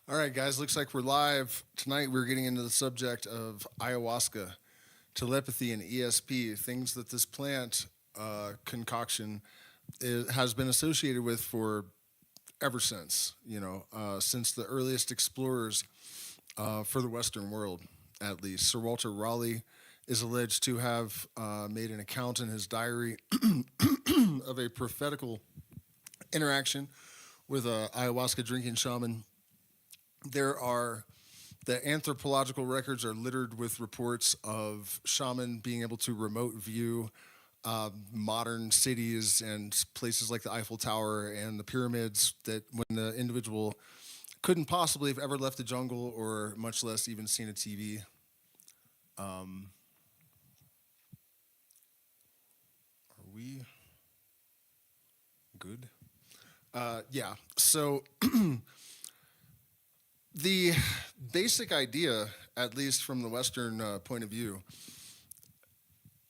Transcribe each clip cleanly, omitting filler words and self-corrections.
All right, guys, looks like we're live. Tonight we're getting into the subject of ayahuasca, telepathy, and ESP, things that this plant concoction has been associated with for ever since, since the earliest explorers for the Western world, at least. Sir Walter Raleigh is alleged to have made an account in his diary of a prophetical interaction with a ayahuasca drinking shaman. The anthropological records are littered with reports of shaman being able to remote view modern cities and places like the Eiffel Tower and the pyramids, that when the individual couldn't possibly have ever left the jungle or much less even seen a TV. Are we good? Yeah. So the basic idea, at least from the Western point of view,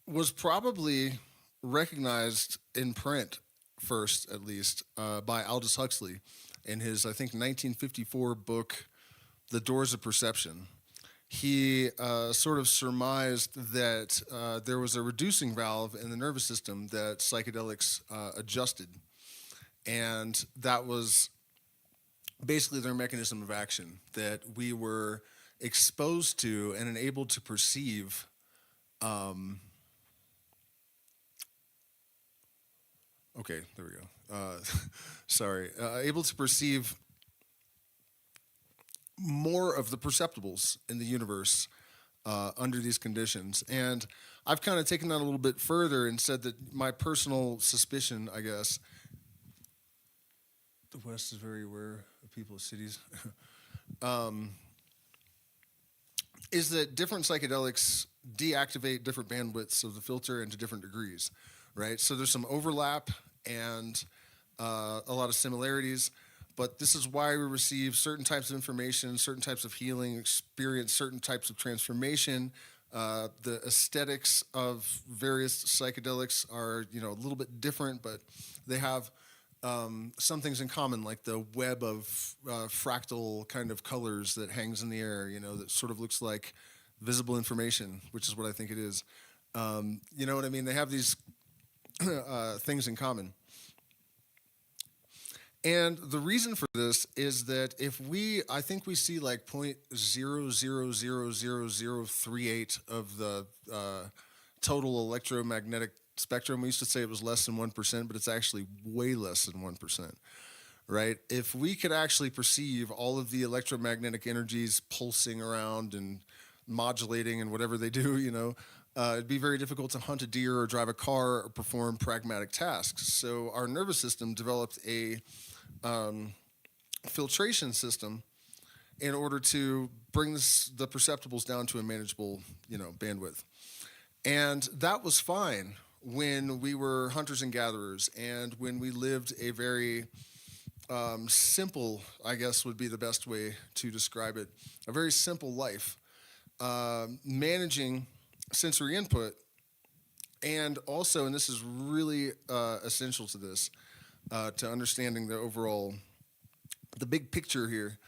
was probably recognized in print first, at least, by Aldous Huxley in his, I think, 1954 book, The Doors of Perception. He sort of surmised that there was a reducing valve in the nervous system that psychedelics adjusted. And that was basically their mechanism of action, that we were exposed to and enabled to perceive okay, there we go. Sorry. Able to perceive more of the perceptibles in the universe under these conditions. And I've kind of taken that a little bit further and said that my personal suspicion, I guess, the West is very aware of people of cities, is that different psychedelics deactivate different bandwidths of the filter and to different degrees, right? So there's some overlap and a lot of similarities, but this is why we receive certain types of information, certain types of healing, experience certain types of transformation. The aesthetics of various psychedelics are, a little bit different, but they have some things in common, like the web of fractal kind of colors that hangs in the air, that sort of looks like visible information, which is what I think it is. You know what I mean? They have these things in common. And the reason for this is that I think we see like 0.000038 of the total electromagnetic spectrum. We used to say it was less than 1%, but it's actually way less than 1%, right? If we could actually perceive all of the electromagnetic energies pulsing around and modulating and whatever they do, it'd be very difficult to hunt a deer or drive a car or perform pragmatic tasks. So our nervous system developed a filtration system in order to bring the perceptibles down to a manageable, bandwidth. And that was fine when we were hunters and gatherers, and when we lived a very simple, I guess would be the best way to describe it, a very simple life, managing sensory input, and also, and this is really essential to this, to understanding the big picture here,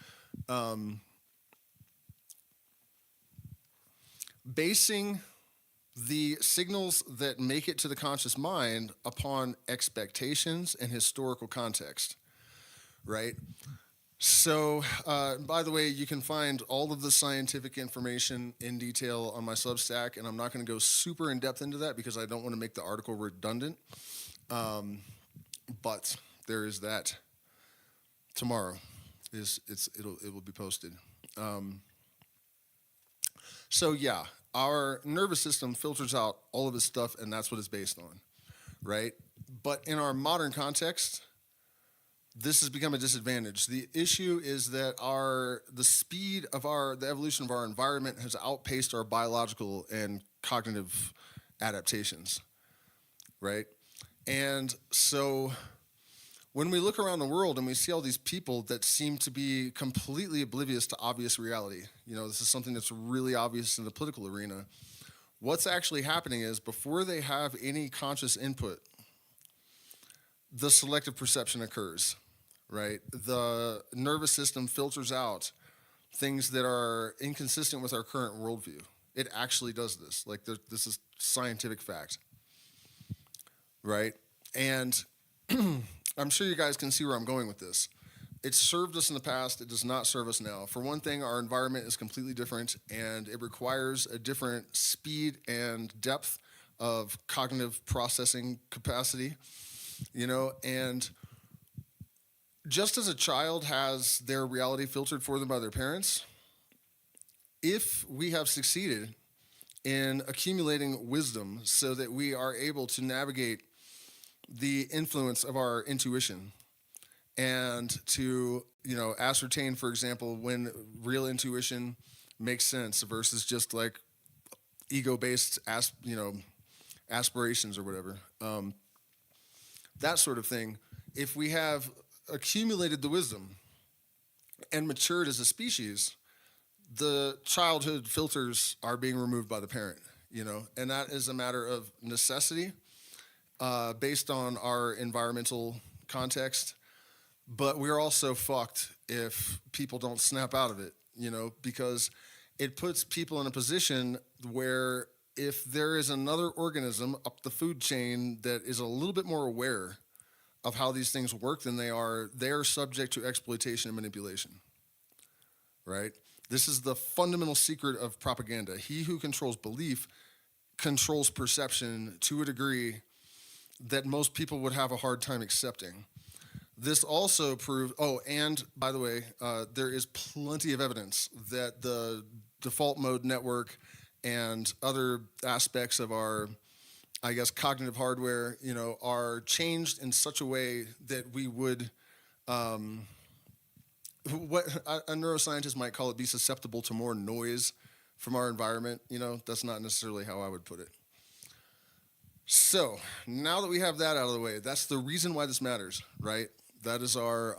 basing the signals that make it to the conscious mind upon expectations and historical context, right? So, by the way, you can find all of the scientific information in detail on my Substack, and I'm not going to go super in depth into that because I don't want to make the article redundant. But there is that. Tomorrow it will be posted. So yeah, our nervous system filters out all of this stuff, and that's what it's based on, right? But in our modern context, this has become a disadvantage. The issue is that the speed of the evolution of our environment has outpaced our biological and cognitive adaptations, right? And so when we look around the world and we see all these people that seem to be completely oblivious to obvious reality, this is something that's really obvious in the political arena. What's actually happening is, before they have any conscious input, the selective perception occurs, right? The nervous system filters out things that are inconsistent with our current worldview. It actually does this. Like, this is scientific fact, right? And I'm sure you guys can see where I'm going with this. It's served us in the past. It does not serve us now. For one thing, our environment is completely different, and it requires a different speed and depth of cognitive processing capacity, and just as a child has their reality filtered for them by their parents, if we have succeeded in accumulating wisdom so that we are able to navigate the influence of our intuition and to, ascertain, for example, when real intuition makes sense versus just like ego-based, aspirations or whatever, that sort of thing. If we have accumulated the wisdom and matured as a species, the childhood filters are being removed by the parent, and that is a matter of necessity based on our environmental context. But we're also fucked if people don't snap out of it, because it puts people in a position where if there is another organism up the food chain that is a little bit more aware of how these things work than they are subject to exploitation and manipulation, right? This is the fundamental secret of propaganda. He who controls belief controls perception to a degree that most people would have a hard time accepting. This also proved, and by the way, there is plenty of evidence that the default mode network and other aspects of our, cognitive hardware, are changed in such a way that we would, what a neuroscientist might call it, be susceptible to more noise from our environment. That's not necessarily how I would put it. So now that we have that out of the way, that's the reason why this matters, right? That is our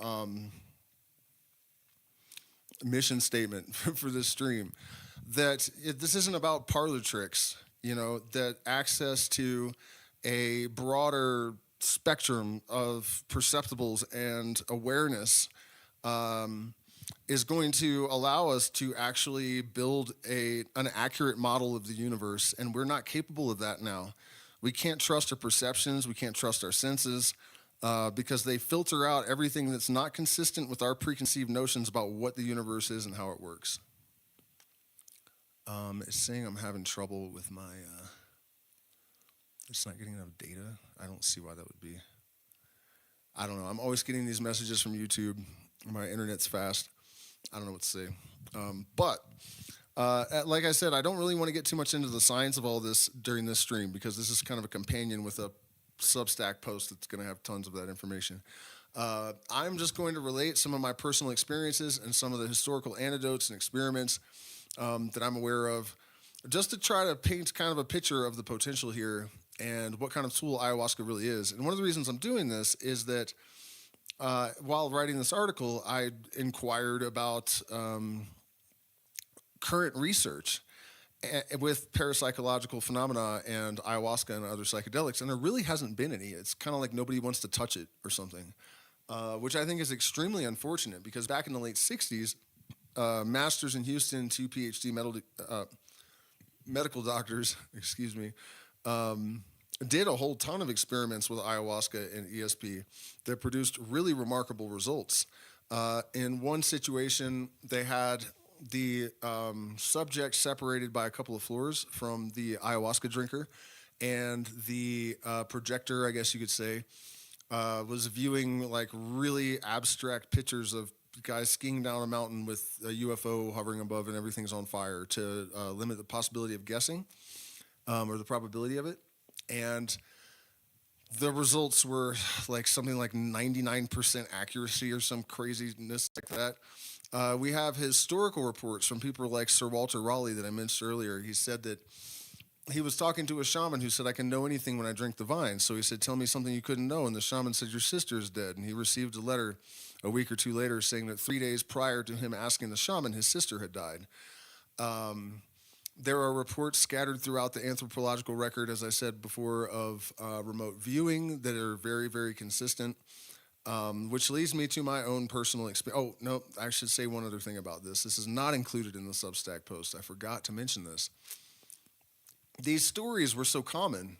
mission statement for this stream. That this isn't about parlor tricks, that access to a broader spectrum of perceptibles and awareness is going to allow us to actually build an accurate model of the universe, and we're not capable of that now. We can't trust our perceptions, we can't trust our senses, because they filter out everything that's not consistent with our preconceived notions about what the universe is and how it works. It's saying I'm having trouble with my, it's not getting enough data. I don't see why that would be. I don't know. I'm always getting these messages from YouTube. My internet's fast. I don't know what to say. But like I said, I don't really want to get too much into the science of all this during this stream because this is kind of a companion with a Substack post that's going to have tons of that information. I'm just going to relate some of my personal experiences and some of the historical anecdotes and experiments that I'm aware of, just to try to paint kind of a picture of the potential here and what kind of tool ayahuasca really is. And one of the reasons I'm doing this is that while writing this article, I inquired about current research with parapsychological phenomena and ayahuasca and other psychedelics, and there really hasn't been any. It's kind of like nobody wants to touch it or something, which I think is extremely unfortunate because back in the late 60s, masters in Houston, 2 PhD medical doctors, did a whole ton of experiments with ayahuasca and ESP that produced really remarkable results. In one situation, they had the subject separated by a couple of floors from the ayahuasca drinker, and the projector, I guess you could say, was viewing like really abstract pictures of guys skiing down a mountain with a UFO hovering above and everything's on fire to limit the possibility of guessing or the probability of it. And the results were like something like 99% accuracy or some craziness like that. We have historical reports from people like Sir Walter Raleigh that I mentioned earlier. He said that he was talking to a shaman who said, I can know anything when I drink the vine. So he said, tell me something you couldn't know. And the shaman said, your sister is dead. And he received a letter a week or two later saying that 3 days prior to him asking the shaman, his sister had died. There are reports scattered throughout the anthropological record, as I said before, of remote viewing that are very, very consistent. which leads me to my own personal experience. Oh, no, I should say one other thing about this. This is not included in the Substack post. I forgot to mention this. These stories were so common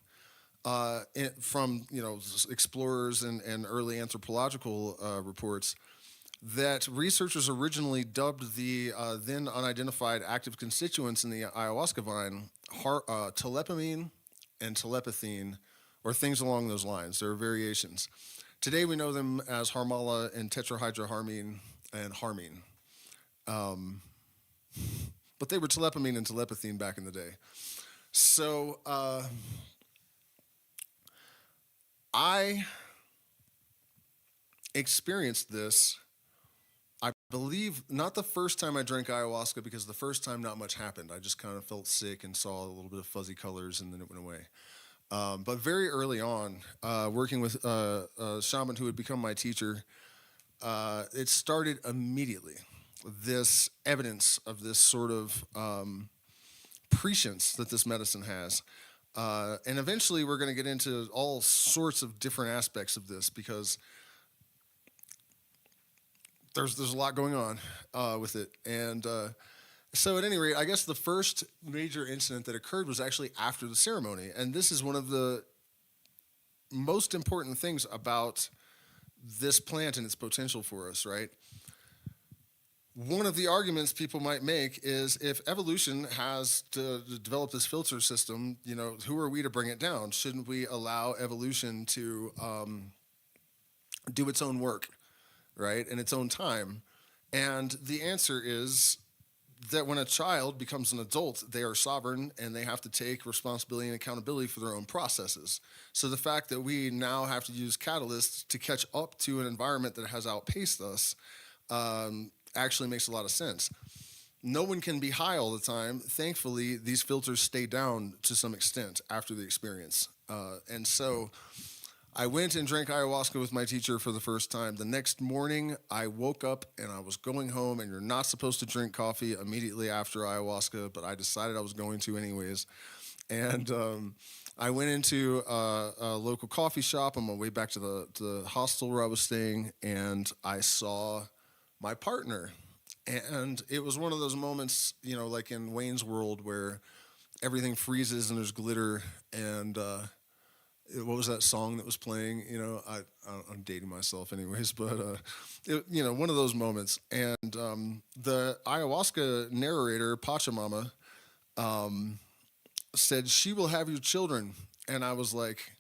from explorers and early anthropological reports that researchers originally dubbed the then unidentified active constituents in the ayahuasca vine telepamine and telepathine, or things along those lines. There are variations. Today we know them as harmala and tetrahydroharmine and harmine. But they were telepamine and telepathine back in the day. So I experienced this, I believe, not the first time I drank ayahuasca, because the first time not much happened. I just kind of felt sick and saw a little bit of fuzzy colors, and then it went away. But very early on, working with a shaman who had become my teacher, it started immediately. This evidence of this sort of prescience that this medicine has. And eventually we're going to get into all sorts of different aspects of this, because there's a lot going on with it. And so at any rate, I guess the first major incident that occurred was actually after the ceremony. And this is one of the most important things about this plant and its potential for us, right? One of the arguments people might make is, if evolution has to develop this filter system, who are we to bring it down? Shouldn't we allow evolution to do its own work, right, in its own time? And the answer is that when a child becomes an adult, they are sovereign and they have to take responsibility and accountability for their own processes. So the fact that we now have to use catalysts to catch up to an environment that has outpaced us actually makes a lot of sense. No one can be high all the time. Thankfully, these filters stay down to some extent after the experience. And so I went and drank ayahuasca with my teacher for the first time. The next morning, I woke up and I was going home, and you're not supposed to drink coffee immediately after ayahuasca, but I decided I was going to anyways. And I went into a local coffee shop on my way back to the hostel where I was staying, and I saw my partner. And it was one of those moments, like in Wayne's World, where everything freezes and there's glitter. And what was that song that was playing? I'm dating myself anyways, but one of those moments. And the ayahuasca narrator, Pachamama, said, "She will have your children." And I was like,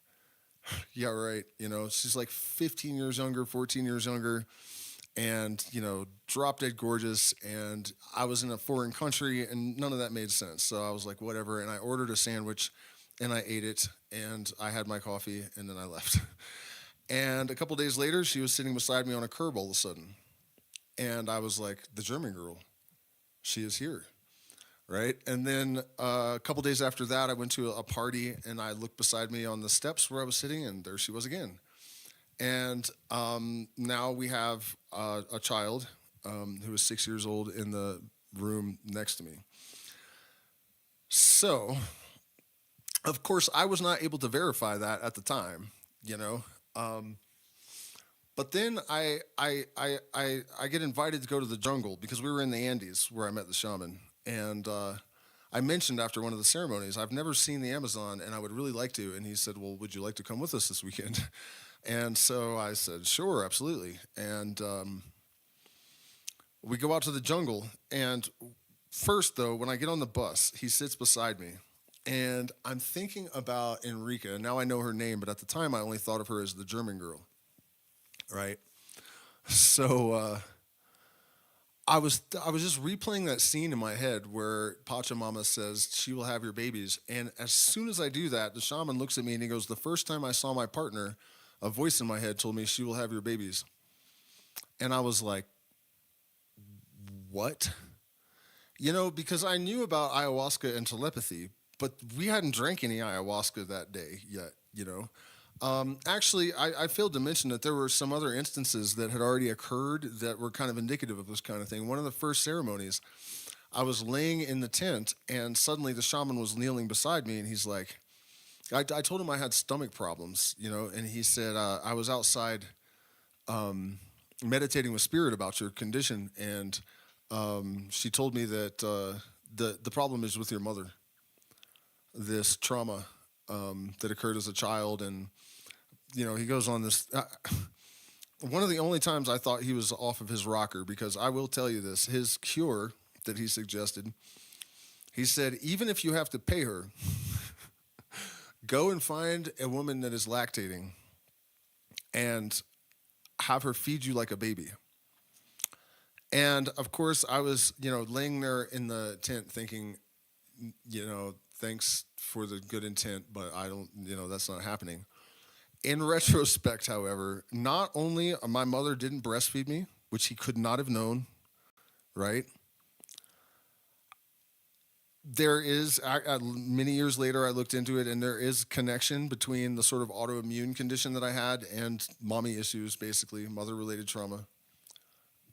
yeah, right. She's like 15 years younger, 14 years younger, and drop dead gorgeous. And I was in a foreign country, and none of that made sense. So I was like, whatever. And I ordered a sandwich, and I ate it, and I had my coffee, and then I left. And a couple days later, she was sitting beside me on a curb all of a sudden, and I was like, the German girl, she is here, right? And then a couple days after that, I went to a party, and I looked beside me on the steps where I was sitting, and there she was again. And now we have a child who is 6 years old in the room next to me. So, of course, I was not able to verify that at the time, but then I get invited to go to the jungle, because we were in the Andes where I met the shaman. And I mentioned after one of the ceremonies, I've never seen the Amazon, and I would really like to. And he said, well, would you like to come with us this weekend? And so I said, sure, absolutely. And we go out to the jungle. And first, though, when I get on the bus, he sits beside me. And I'm thinking about Enrica. Now I know her name, but at the time I only thought of her as the German girl, right? So I was just replaying that scene in my head where Pachamama says, she will have your babies. And as soon as I do that, the shaman looks at me and he goes, the first time I saw my partner, a voice in my head told me, she will have your babies. And I was like, what? Because I knew about ayahuasca and telepathy, but we hadn't drank any ayahuasca that day yet, Actually, I failed to mention that there were some other instances that had already occurred that were kind of indicative of this kind of thing. One of the first ceremonies, I was laying in the tent, and suddenly the shaman was kneeling beside me, and he's like, I told him I had stomach problems, and he said, I was outside meditating with spirit about your condition, and she told me that the problem is with your mother. This trauma that occurred as a child, and he goes on this. One of the only times I thought he was off of his rocker, because I will tell you this: his cure that he suggested, he said, even if you have to pay her, go and find a woman that is lactating and have her feed you like a baby. And of course, I was, laying there in the tent thinking, thanks for the good intent, but I don't, that's not happening. In retrospect, however, not only my mother didn't breastfeed me, which he could not have known, right? There is, many years later, I looked into it, and there is connection between the sort of autoimmune condition that I had and mommy issues, basically, mother-related trauma.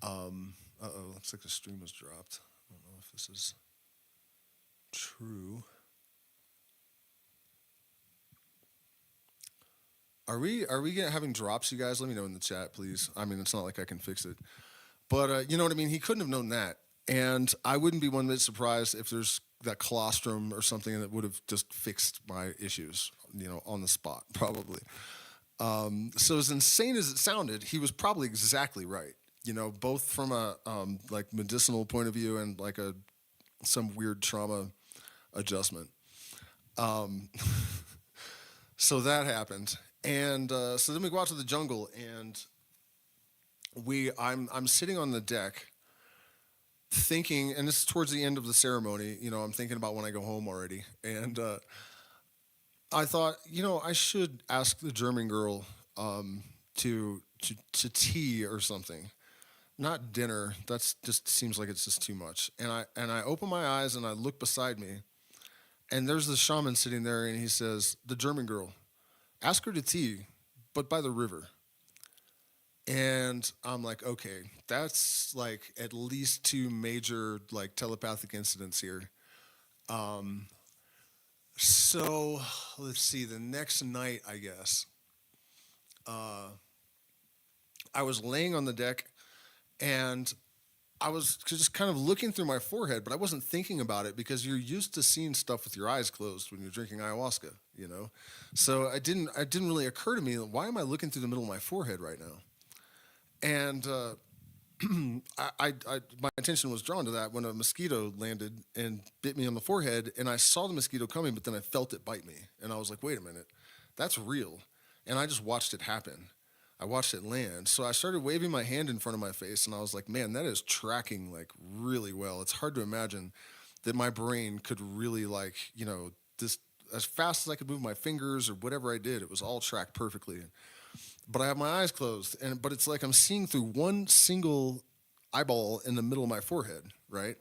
Looks like the stream was dropped. I don't know if this is true. Are we having drops, you guys? Let me know in the chat, please. I mean, it's not like I can fix it. But you know what I mean? He couldn't have known that. And I wouldn't be one bit surprised if there's that colostrum or something that would have just fixed my issues, on the spot, probably. So as insane as it sounded, he was probably exactly right. Both from a like medicinal point of view and like some weird trauma adjustment. So that happened, and so then we go out to the jungle, and I'm sitting on the deck, thinking, and this is towards the end of the ceremony. I'm thinking about when I go home already, and I thought, I should ask the German girl to tea or something. Not dinner. That's just seems like it's just too much. And I open my eyes and I look beside me, and there's the shaman sitting there, and he says, "The German girl, ask her to tea, but by the river." And I'm like, okay, that's like at least two major like telepathic incidents here. So let's see. The next night, I guess, I was laying on the deck, and I was just kind of looking through my forehead, but I wasn't thinking about it because you're used to seeing stuff with your eyes closed when you're drinking ayahuasca, So it didn't really occur to me, why am I looking through the middle of my forehead right now? And my attention was drawn to that when a mosquito landed and bit me on the forehead, and I saw the mosquito coming, but then I felt it bite me, and I was like, wait a minute, that's real, and I just watched it happen. I watched it land. So I started waving my hand in front of my face, and I was like, man, that is tracking like really well. It's hard to imagine that my brain could really like, this, as fast as I could move my fingers or whatever I did, it was all tracked perfectly. But I have my eyes closed, but it's like I'm seeing through one single eyeball in the middle of my forehead, right?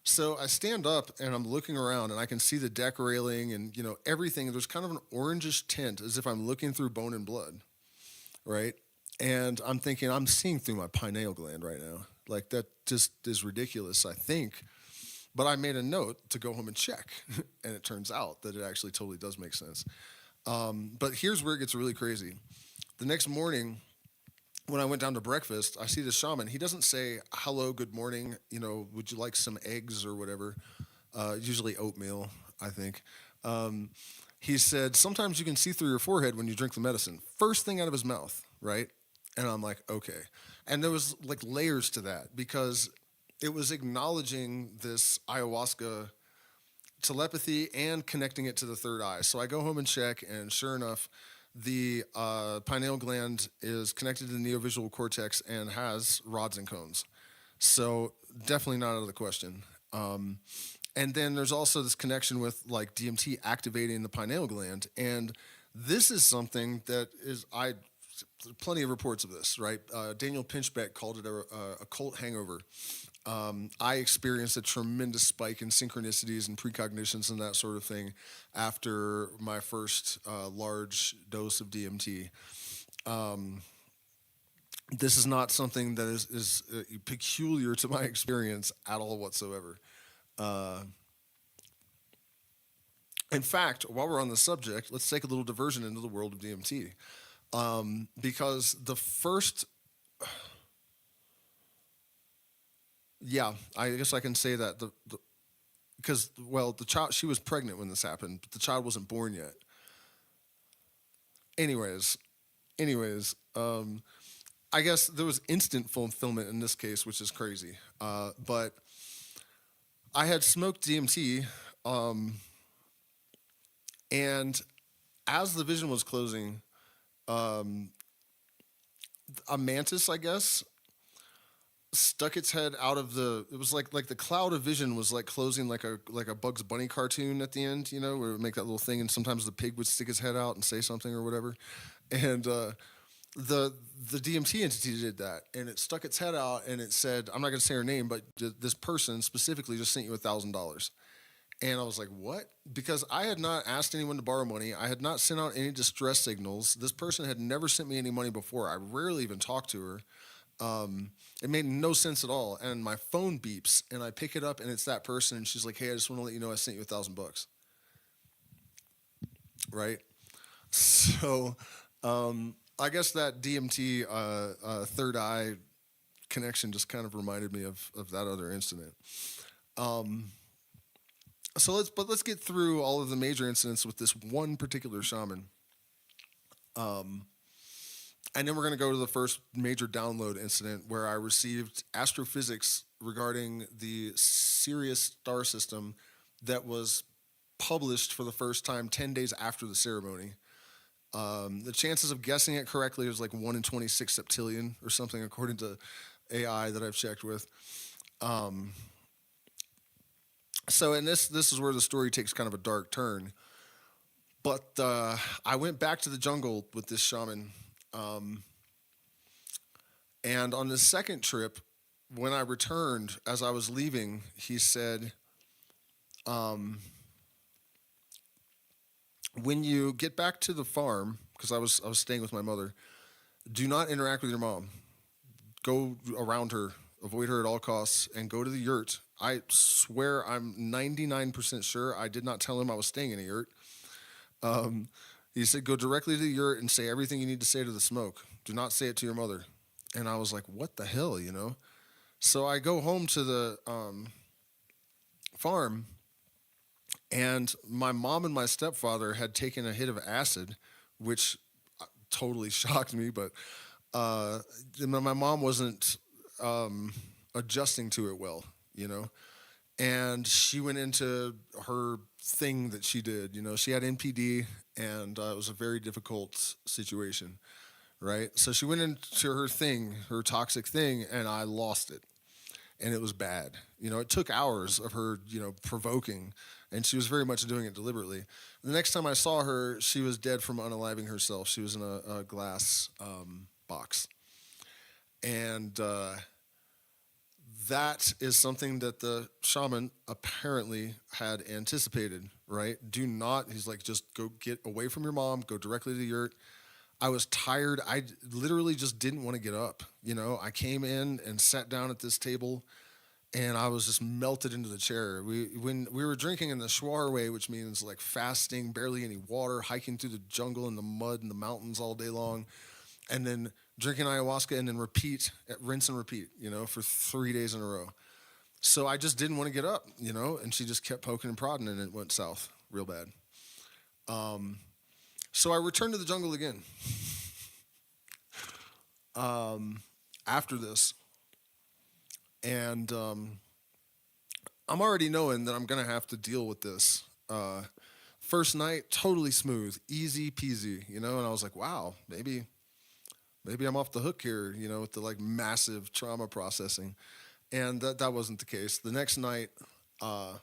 So I stand up and I'm looking around, and I can see the deck railing and, everything. There's kind of an orangish tint as if I'm looking through bone and blood. Right? And I'm thinking, I'm seeing through my pineal gland right now. Like, that just is ridiculous, I think. But I made a note to go home and check. And it turns out that it actually totally does make sense. But here's where it gets really crazy. The next morning, when I went down to breakfast, I see the shaman. He doesn't say, hello, good morning, would you like some eggs or whatever? Usually oatmeal, I think. He said, sometimes you can see through your forehead when you drink the medicine. First thing out of his mouth, right? And I'm like, okay. And there was like layers to that, because it was acknowledging this ayahuasca telepathy and connecting it to the third eye. So I go home and check, and sure enough, the pineal gland is connected to the neovisual cortex and has rods and cones. So definitely not out of the question. And then there's also this connection with like DMT activating the pineal gland. And this is something that is, plenty of reports of this, right? Daniel Pinchbeck called it a cult hangover. I experienced a tremendous spike in synchronicities and precognitions and that sort of thing after my first large dose of DMT. This is not something that is peculiar to my experience at all whatsoever. In fact, while we're on the subject, let's take a little diversion into the world of DMT. Because the first yeah, I guess I can say that the because well, the child, she was pregnant when this happened, but the child wasn't born yet. Anyways, anyways, I guess there was instant fulfillment in this case, which is crazy. But I had smoked DMT, um, and as the vision was closing, um, a mantis, I guess, stuck its head out of the. It was like the cloud of vision was like closing like a Bugs Bunny cartoon at the end, you know, where it would make that little thing, and sometimes the pig would stick his head out and say something or whatever, and the the DMT entity did that, and it stuck its head out and it said, "I'm not going to say her name, but this person specifically just sent you $1,000." And I was like, "What?" Because I had not asked anyone to borrow money. I had not sent out any distress signals. This person had never sent me any money before. I rarely even talked to her. It made no sense at all. And my phone beeps, and I pick it up, and it's that person. And she's like, "Hey, I just want to let you know I sent you $1,000." Right? So, I guess that DMT third eye connection just kind of reminded me of that other incident. Um, so let's get through all of the major incidents with this one particular shaman. Um, and then we're going to go to the first major download incident where I received astrophysics regarding the Sirius star system that was published for the first time 10 days after the ceremony. The chances of guessing it correctly is like 1 in 26 septillion or something, according to AI that I've checked with. Um, so, and this is where the story takes kind of a dark turn. But I went back to the jungle with this shaman. Um, and on the second trip, when I returned, as I was leaving, he said, um, when you get back to the farm, because I was staying with my mother, do not interact with your mom. Go around her, avoid her at all costs, and go to the yurt. I swear I'm 99% sure I did not tell him I was staying in a yurt. Um, he said, go directly to the yurt and say everything you need to say to the smoke. Do not say it to your mother. And I was like, what the hell, you know? So I go home to the farm, and my mom and my stepfather had taken a hit of acid, which totally shocked me, but my mom wasn't adjusting to it well, you know? And she went into her thing that she did. You know, she had NPD, and it was a very difficult situation, right? So she went into her thing, her toxic thing, and I lost it. And it was bad. You know, it took hours of her, you know, provoking, and she was very much doing it deliberately. The next time I saw her, she was dead from unaliving herself. She was in a glass box. And that is something that the shaman apparently had anticipated, right? Do not, he's like, just go get away from your mom, go directly to the yurt. I was tired. I literally just didn't want to get up. You know, I came in and sat down at this table, and I was just melted into the chair. When we were drinking in the Shuar way, which means like fasting, barely any water, hiking through the jungle and the mud and the mountains all day long, and then drinking ayahuasca and then rinse and repeat, you know, for 3 days in a row. So I just didn't want to get up, you know, and she just kept poking and prodding, and it went south real bad. So I returned to the jungle again after this, and I'm already knowing that I'm gonna have to deal with this. First night, totally smooth, easy peasy, you know, and I was like, wow, maybe I'm off the hook here, you know, with the like massive trauma processing. And that wasn't the case. The next night, I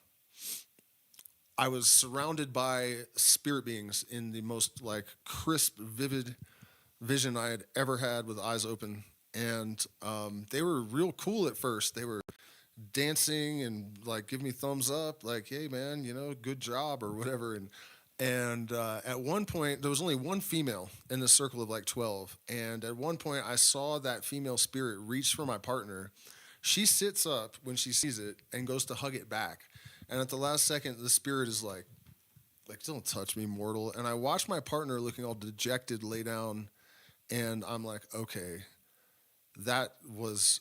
was surrounded by spirit beings in the most like crisp, vivid vision I had ever had with eyes open. And they were real cool at first. They were dancing and like give me thumbs up, like, hey man, you know, good job or whatever. And at one point, there was only one female in the circle of like 12. And at one point, I saw that female spirit reach for my partner. She sits up when she sees it and goes to hug it back. And at the last second, the spirit is like, don't touch me, mortal. And I watch my partner looking all dejected lay down, and I'm like, okay, that was,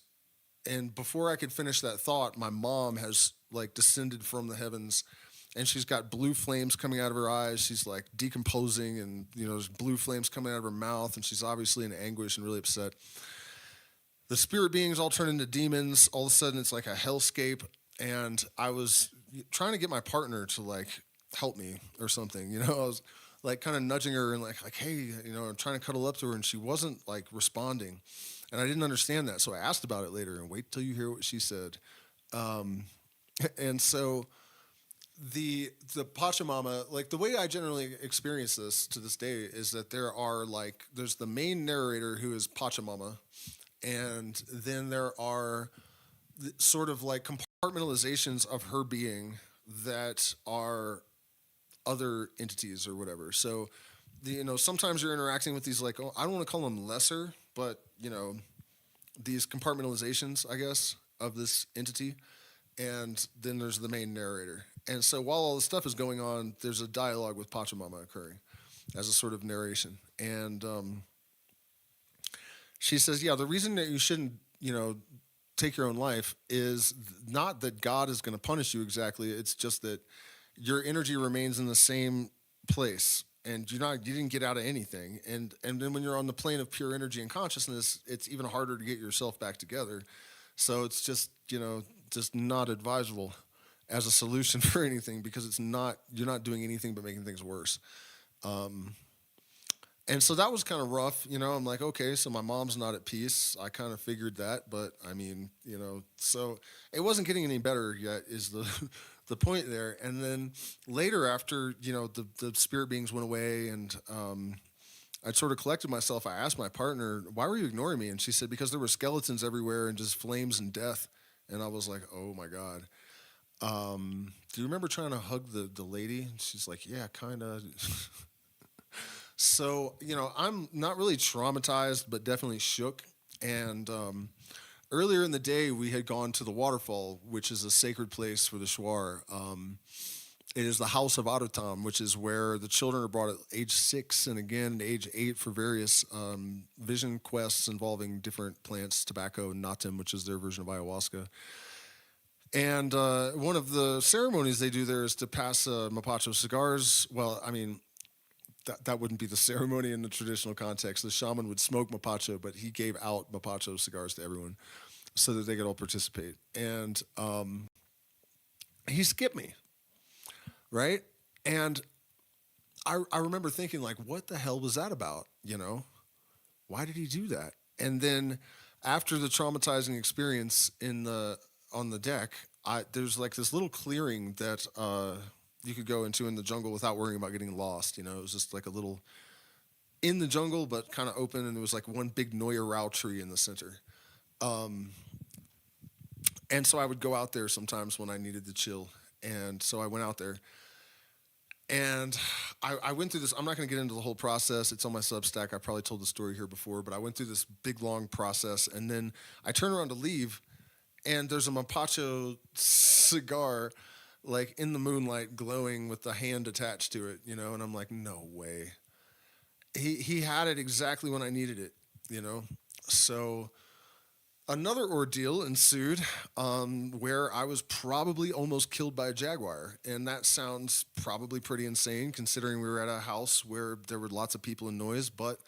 and before I could finish that thought, my mom has like descended from the heavens, and she's got blue flames coming out of her eyes. She's like decomposing, and there's blue flames coming out of her mouth, and she's obviously in anguish and really upset. The spirit beings all turn into demons. All of a sudden, it's like a hellscape, and I was trying to get my partner to like help me or something. I was like kind of nudging her and like hey, I'm trying to cuddle up to her, and she wasn't like responding, and I didn't understand that. So I asked about it later, and wait till you hear what she said. Um, and so the Pachamama, like the way I generally experience this to this day is that there's the main narrator who is Pachamama, and then there are sort of like compartmentalizations of her being that are other entities or whatever. So, sometimes you're interacting with these like, oh, I don't want to call them lesser, but these compartmentalizations, I guess, of this entity, and then there's the main narrator. And so while all this stuff is going on, there's a dialogue with Pachamama occurring as a sort of narration, and she says, yeah, the reason that you shouldn't, take your own life is not that God is going to punish you exactly. It's just that your energy remains in the same place, and you didn't get out of anything. And then when you're on the plane of pure energy and consciousness, it's even harder to get yourself back together. So it's just, just not advisable as a solution for anything, because you're not doing anything but making things worse. And so that was kind of rough, I'm like, okay, so my mom's not at peace. I kind of figured that, but I mean, so it wasn't getting any better yet is the the point there. And then later, after the spirit beings went away, and I'd sort of collected myself, I asked my partner, why were you ignoring me? And she said, because there were skeletons everywhere and just flames and death. And I was like, oh my God. Do you remember trying to hug the lady? And she's like, yeah, kind of. So, I'm not really traumatized, but definitely shook. And earlier in the day, we had gone to the waterfall, which is a sacred place for the Shuar. It is the house of Arutam, which is where the children are brought at age 6 and again at age 8 for various vision quests involving different plants, tobacco, and natim, which is their version of ayahuasca. And one of the ceremonies they do there is to pass mapacho cigars. Well, I mean, that wouldn't be the ceremony in the traditional context. The shaman would smoke mapacho, but he gave out mapacho cigars to everyone so that they could all participate. And he skipped me, right? And I remember thinking, like, what the hell was that about? Why did he do that? And then after the traumatizing experience on the deck, there's like this little clearing that you could go into in the jungle without worrying about getting lost. It was just like a little in the jungle, but kind of open, and there was like one big Noya Rao tree in the center. And so I would go out there sometimes when I needed to chill. And so I went out there, and I went through this. I'm not going to get into the whole process. It's on my Substack. I probably told the story here before, but I went through this big, long process, and then I turn around to leave, and there's a mapacho cigar like in the moonlight glowing with the hand attached to it, and I'm like, no way. He had it exactly when I needed it, So another ordeal ensued where I was probably almost killed by a jaguar. And that sounds probably pretty insane considering we were at a house where there were lots of people and noise. But,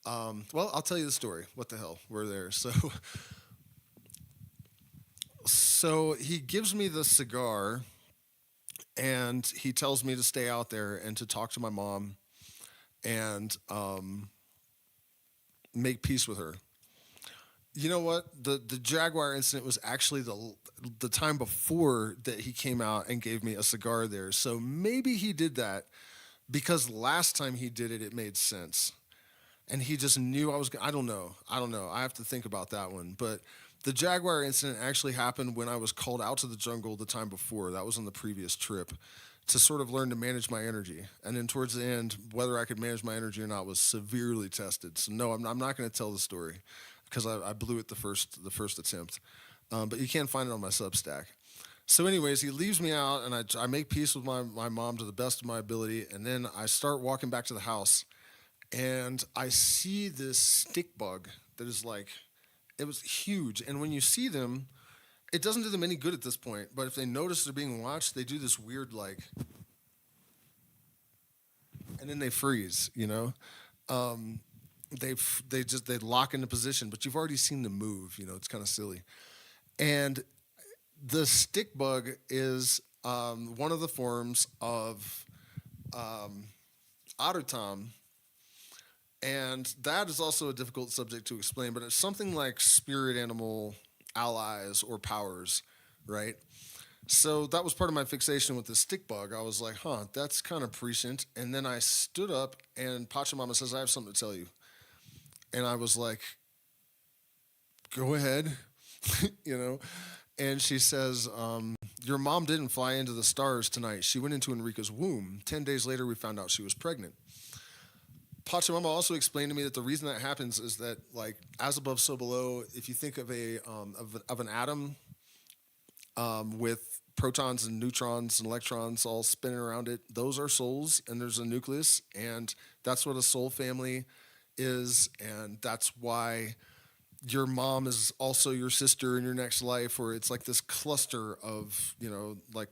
well, I'll tell you the story. What the hell? We're there. So he gives me the cigar, and he tells me to stay out there and to talk to my mom and make peace with her. You know what? The Jaguar incident was actually the time before that he came out and gave me a cigar there. So maybe he did that because last time he did it, it made sense. And he just knew I was I don't know. I have to think about that one. But the Jaguar incident actually happened when I was called out to the jungle the time before. That was on the previous trip to sort of learn to manage my energy. And then towards the end, whether I could manage my energy or not was severely tested. So no, I'm not going to tell the story because I blew it the first attempt. But you can find it on my Substack. So anyways, he leaves me out, and I make peace with my mom to the best of my ability. And then I start walking back to the house, and I see this stick bug that is like It was huge. And when you see them, it doesn't do them any good at this point. But if they notice they're being watched, they do this weird like, and then they freeze. Um, they lock into position, but you've already seen them move. It's kind of silly. And the stick bug is one of the forms of autotom, and that is also a difficult subject to explain. But it's something like spirit animal allies or powers, right? So that was part of my fixation with the stick bug. I was like, huh, that's kind of prescient. And then I stood up, and Pachamama says, I have something to tell you. And I was like, go ahead, you know? And she says, your mom didn't fly into the stars tonight. She went into Enrica's womb. 10 days later, we found out she was pregnant. Pachamama also explained to me that the reason that happens is that, like, as above, so below. If you think of an atom with protons and neutrons and electrons all spinning around it, those are souls, and there's a nucleus, and that's what a soul family is, and that's why your mom is also your sister in your next life, or it's like this cluster of, like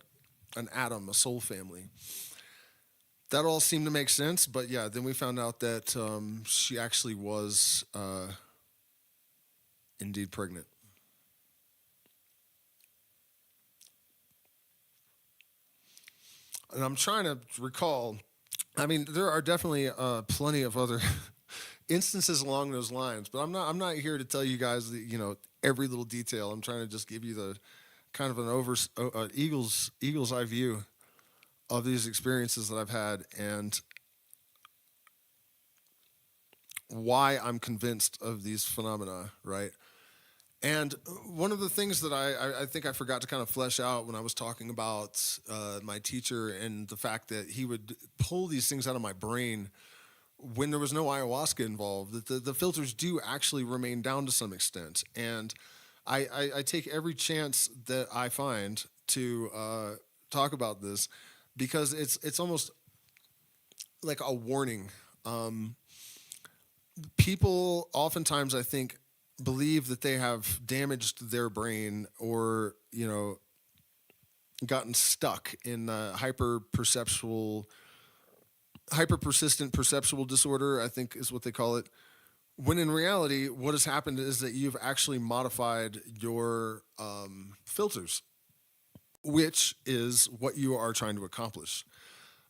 an atom, a soul family. That all seemed to make sense, but yeah, then we found out that she actually was indeed pregnant. And I'm trying to recall. I mean, there are definitely plenty of other instances along those lines, but I'm not here to tell you guys every little detail. I'm trying to just give you the kind of an eagle's eye view of these experiences that I've had and why I'm convinced of these phenomena, right? And one of the things that I think I forgot to kind of flesh out when I was talking about my teacher and the fact that he would pull these things out of my brain when there was no ayahuasca involved, that the filters do actually remain down to some extent. And I take every chance that I find to talk about this because it's almost like a warning. People oftentimes, I think, believe that they have damaged their brain or, gotten stuck in hyper persistent perceptual disorder, I think is what they call it. When in reality, what has happened is that you've actually modified your filters, which is what you are trying to accomplish.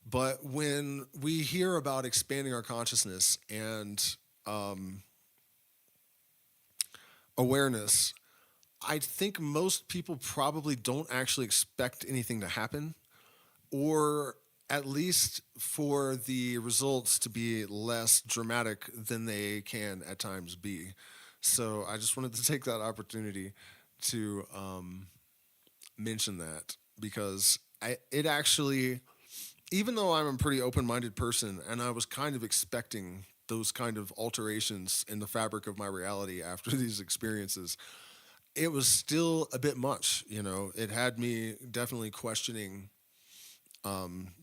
But when we hear about expanding our consciousness and awareness, I think most people probably don't actually expect anything to happen, or at least for the results to be less dramatic than they can at times be. So I just wanted to take that opportunity to mention that because it actually, even though I'm a pretty open-minded person and I was kind of expecting those kind of alterations in the fabric of my reality after these experiences, it was still a bit much. It had me definitely questioning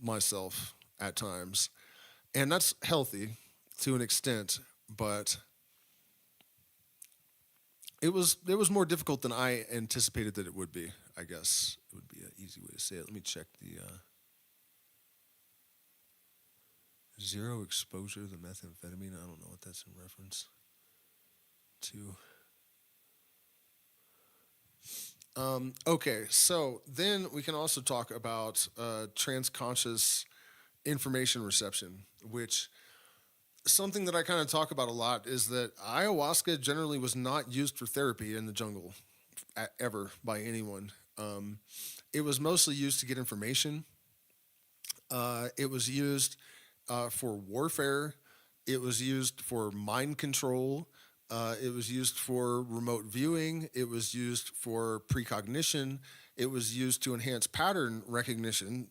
myself at times, and that's healthy to an extent, but it was more difficult than I anticipated that it would be. I guess it would be an easy way to say it. Let me check the zero exposure to methamphetamine. I don't know what that's in reference to. Okay, so then we can also talk about transconscious information reception, which something that I kind of talk about a lot is that ayahuasca generally was not used for therapy in the jungle ever by anyone. It was mostly used to get information. It was used for warfare. It was used for mind control. It was used for remote viewing. It was used for precognition. It was used to enhance pattern recognition,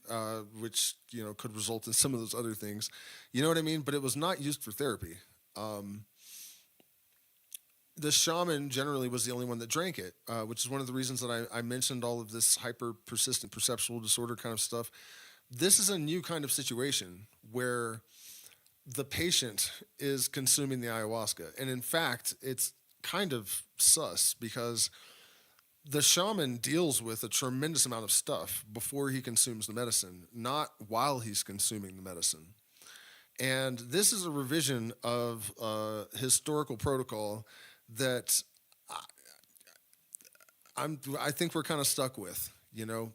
which could result in some of those other things. You know what I mean? But it was not used for therapy. The shaman generally was the only one that drank it, which is one of the reasons that I mentioned all of this hyper persistent perceptual disorder kind of stuff. This is a new kind of situation where the patient is consuming the ayahuasca. And in fact, it's kind of sus because the shaman deals with a tremendous amount of stuff before he consumes the medicine, not while he's consuming the medicine. And this is a revision of historical protocol that I think we're kind of stuck with,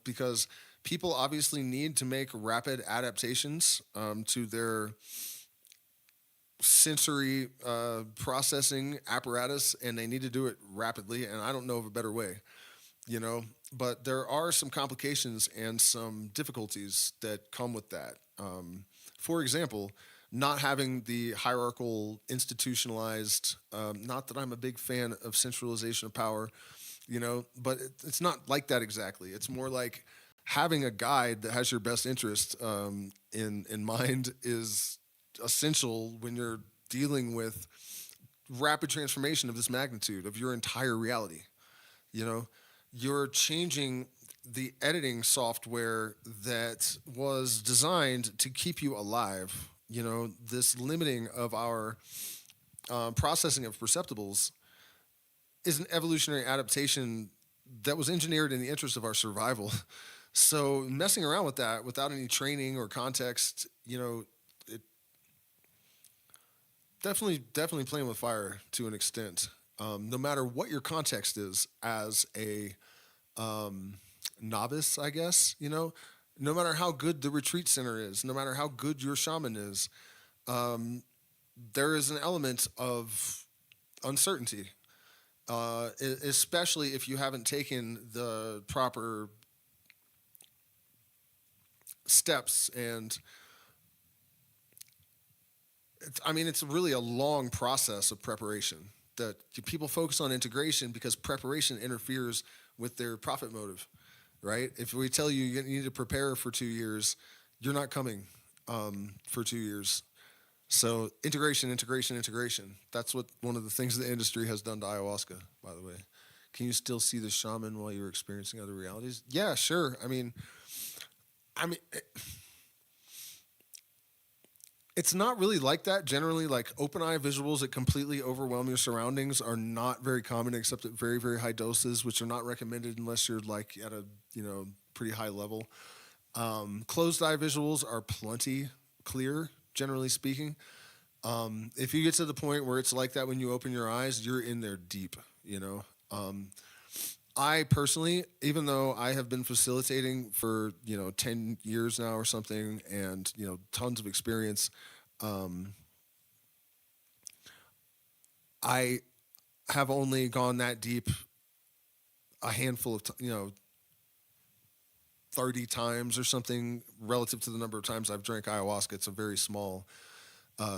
because people obviously need to make rapid adaptations to their sensory processing apparatus, and they need to do it rapidly. And I don't know of a better way, you know. But there are some complications and some difficulties that come with that. For example, not having the hierarchical, institutionalized. Not that I'm a big fan of centralization of power, but it's not like that exactly. It's more like having a guide that has your best interest in mind is essential when you're dealing with rapid transformation of this magnitude of your entire reality. You know, you're changing the editing software that was designed to keep you alive. This limiting of our processing of perceptibles is an evolutionary adaptation that was engineered in the interest of our survival. So messing around with that without any training or context, it definitely playing with fire to an extent. No matter what your context is as a novice, I guess, no matter how good the retreat center is, no matter how good your shaman is, there is an element of uncertainty, especially if you haven't taken the proper steps. And it's really a long process of preparation that people focus on integration because preparation interferes with their profit motive, right? If we tell you you need to prepare for 2 years, you're not coming for 2 years. So integration. That's what one of the things the industry has done to ayahuasca, by the way. Can you still see the shaman while you're experiencing other realities? Yeah, sure. It's not really like that. Generally, like open eye visuals that completely overwhelm your surroundings are not very common, except at very, very high doses, which are not recommended unless you're like at a pretty high level. Closed eye visuals are plenty clear, generally speaking. If you get to the point where it's like that when you open your eyes, you're in there deep. I personally, even though I have been facilitating for 10 years now or something, and tons of experience, I have only gone that deep a handful of 30 times or something relative to the number of times I've drank ayahuasca. It's a very small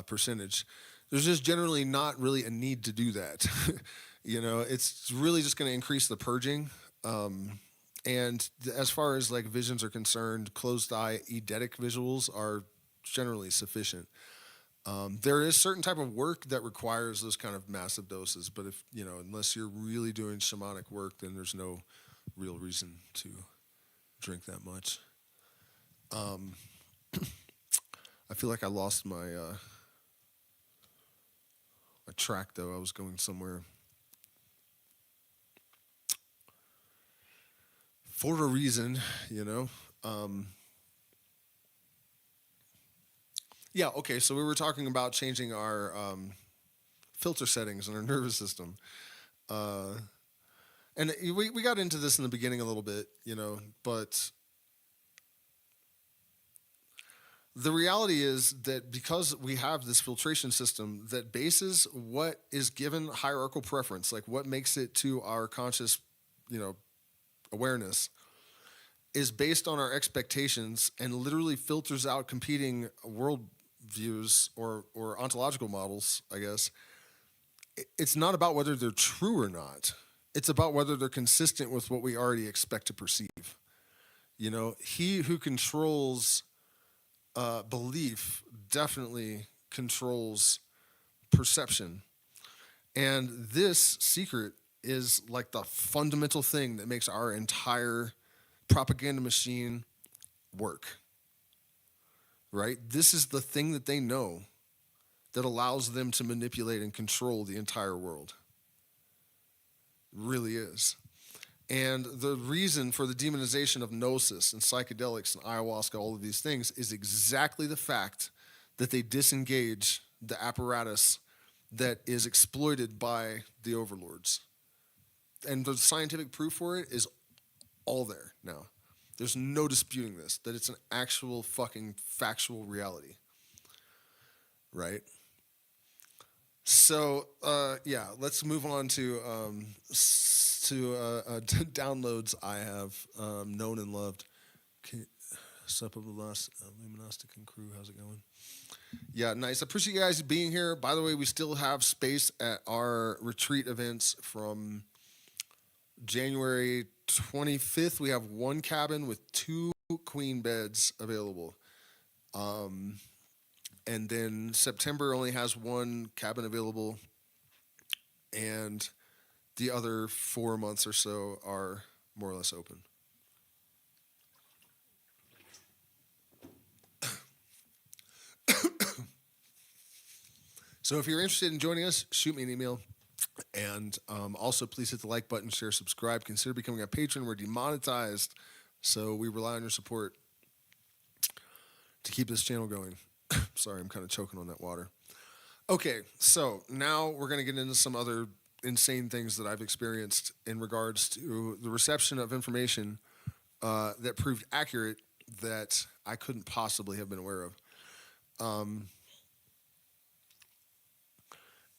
percentage. There's just generally not really a need to do that. It's really just going to increase the purging. And as far as like visions are concerned, closed eye eidetic visuals are generally sufficient. There is certain type of work that requires those kind of massive doses, but if unless you're really doing shamanic work, then there's no real reason to drink that much. I feel like I lost my track though. I was going somewhere. For a reason, Yeah, okay, so we were talking about changing our filter settings in our nervous system. And we got into this in the beginning a little bit, but the reality is that because we have this filtration system that bases what is given hierarchical preference, like what makes it to our conscious, awareness, is based on our expectations and literally filters out competing world views or ontological models, I guess. It's not about whether they're true or not. It's about whether they're consistent with what we already expect to perceive. He who controls belief definitely controls perception. And this secret is like the fundamental thing that makes our entire propaganda machine work. Right? This is the thing that they know that allows them to manipulate and control the entire world. really is. And the reason for the demonization of gnosis and psychedelics and ayahuasca, all of these things, is exactly the fact that they disengage the apparatus that is exploited by the overlords. And the scientific proof for it is all there now. There's no disputing this, that it's an actual fucking factual reality. Right? So, yeah, let's move on to downloads I have known and loved. Sup of the Last Luminostic and crew, how's it going? Yeah, nice. I appreciate you guys being here. By the way, we still have space at our retreat events from January 25th. We have one cabin with 2 queen beds available. And then September only has 1 cabin available, and the other 4 months or so are more or less open. So if you're interested in joining us, shoot me an email. And also, please hit the like button, share, subscribe. Consider becoming a patron. We're demonetized, so we rely on your support to keep this channel going. Sorry, I'm kind of choking on that water. Okay, so now we're going to get into some other insane things that I've experienced in regards to the reception of information that proved accurate that I couldn't possibly have been aware of.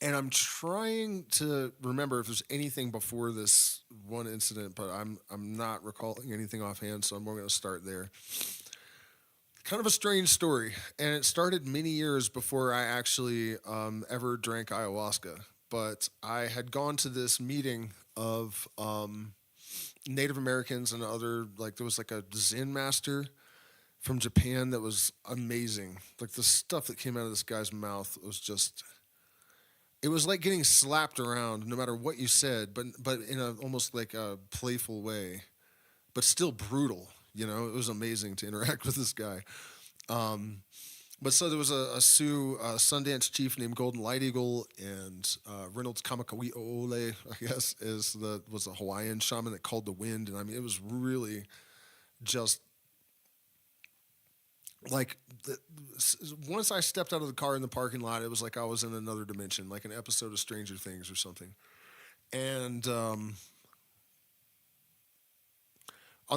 And I'm trying to remember if there's anything before this one incident, but I'm not recalling anything offhand, so I'm going to start there. Kind of a strange story, and it started many years before I actually ever drank ayahuasca. But I had gone to this meeting of Native Americans and other, like there was like a Zen master from Japan that was amazing. Like the stuff that came out of this guy's mouth was just, it was like getting slapped around no matter what you said, but in a almost like a playful way, but still brutal. You know, it was amazing to interact with this guy. But so there was a Sioux Sundance chief named Golden Light Eagle, and Reynolds Kamakawi'ole, I guess, was a Hawaiian shaman that called the wind. And I mean, it was really just like once I stepped out of the car in the parking lot, it was like I was in another dimension, like an episode of Stranger Things or something. And on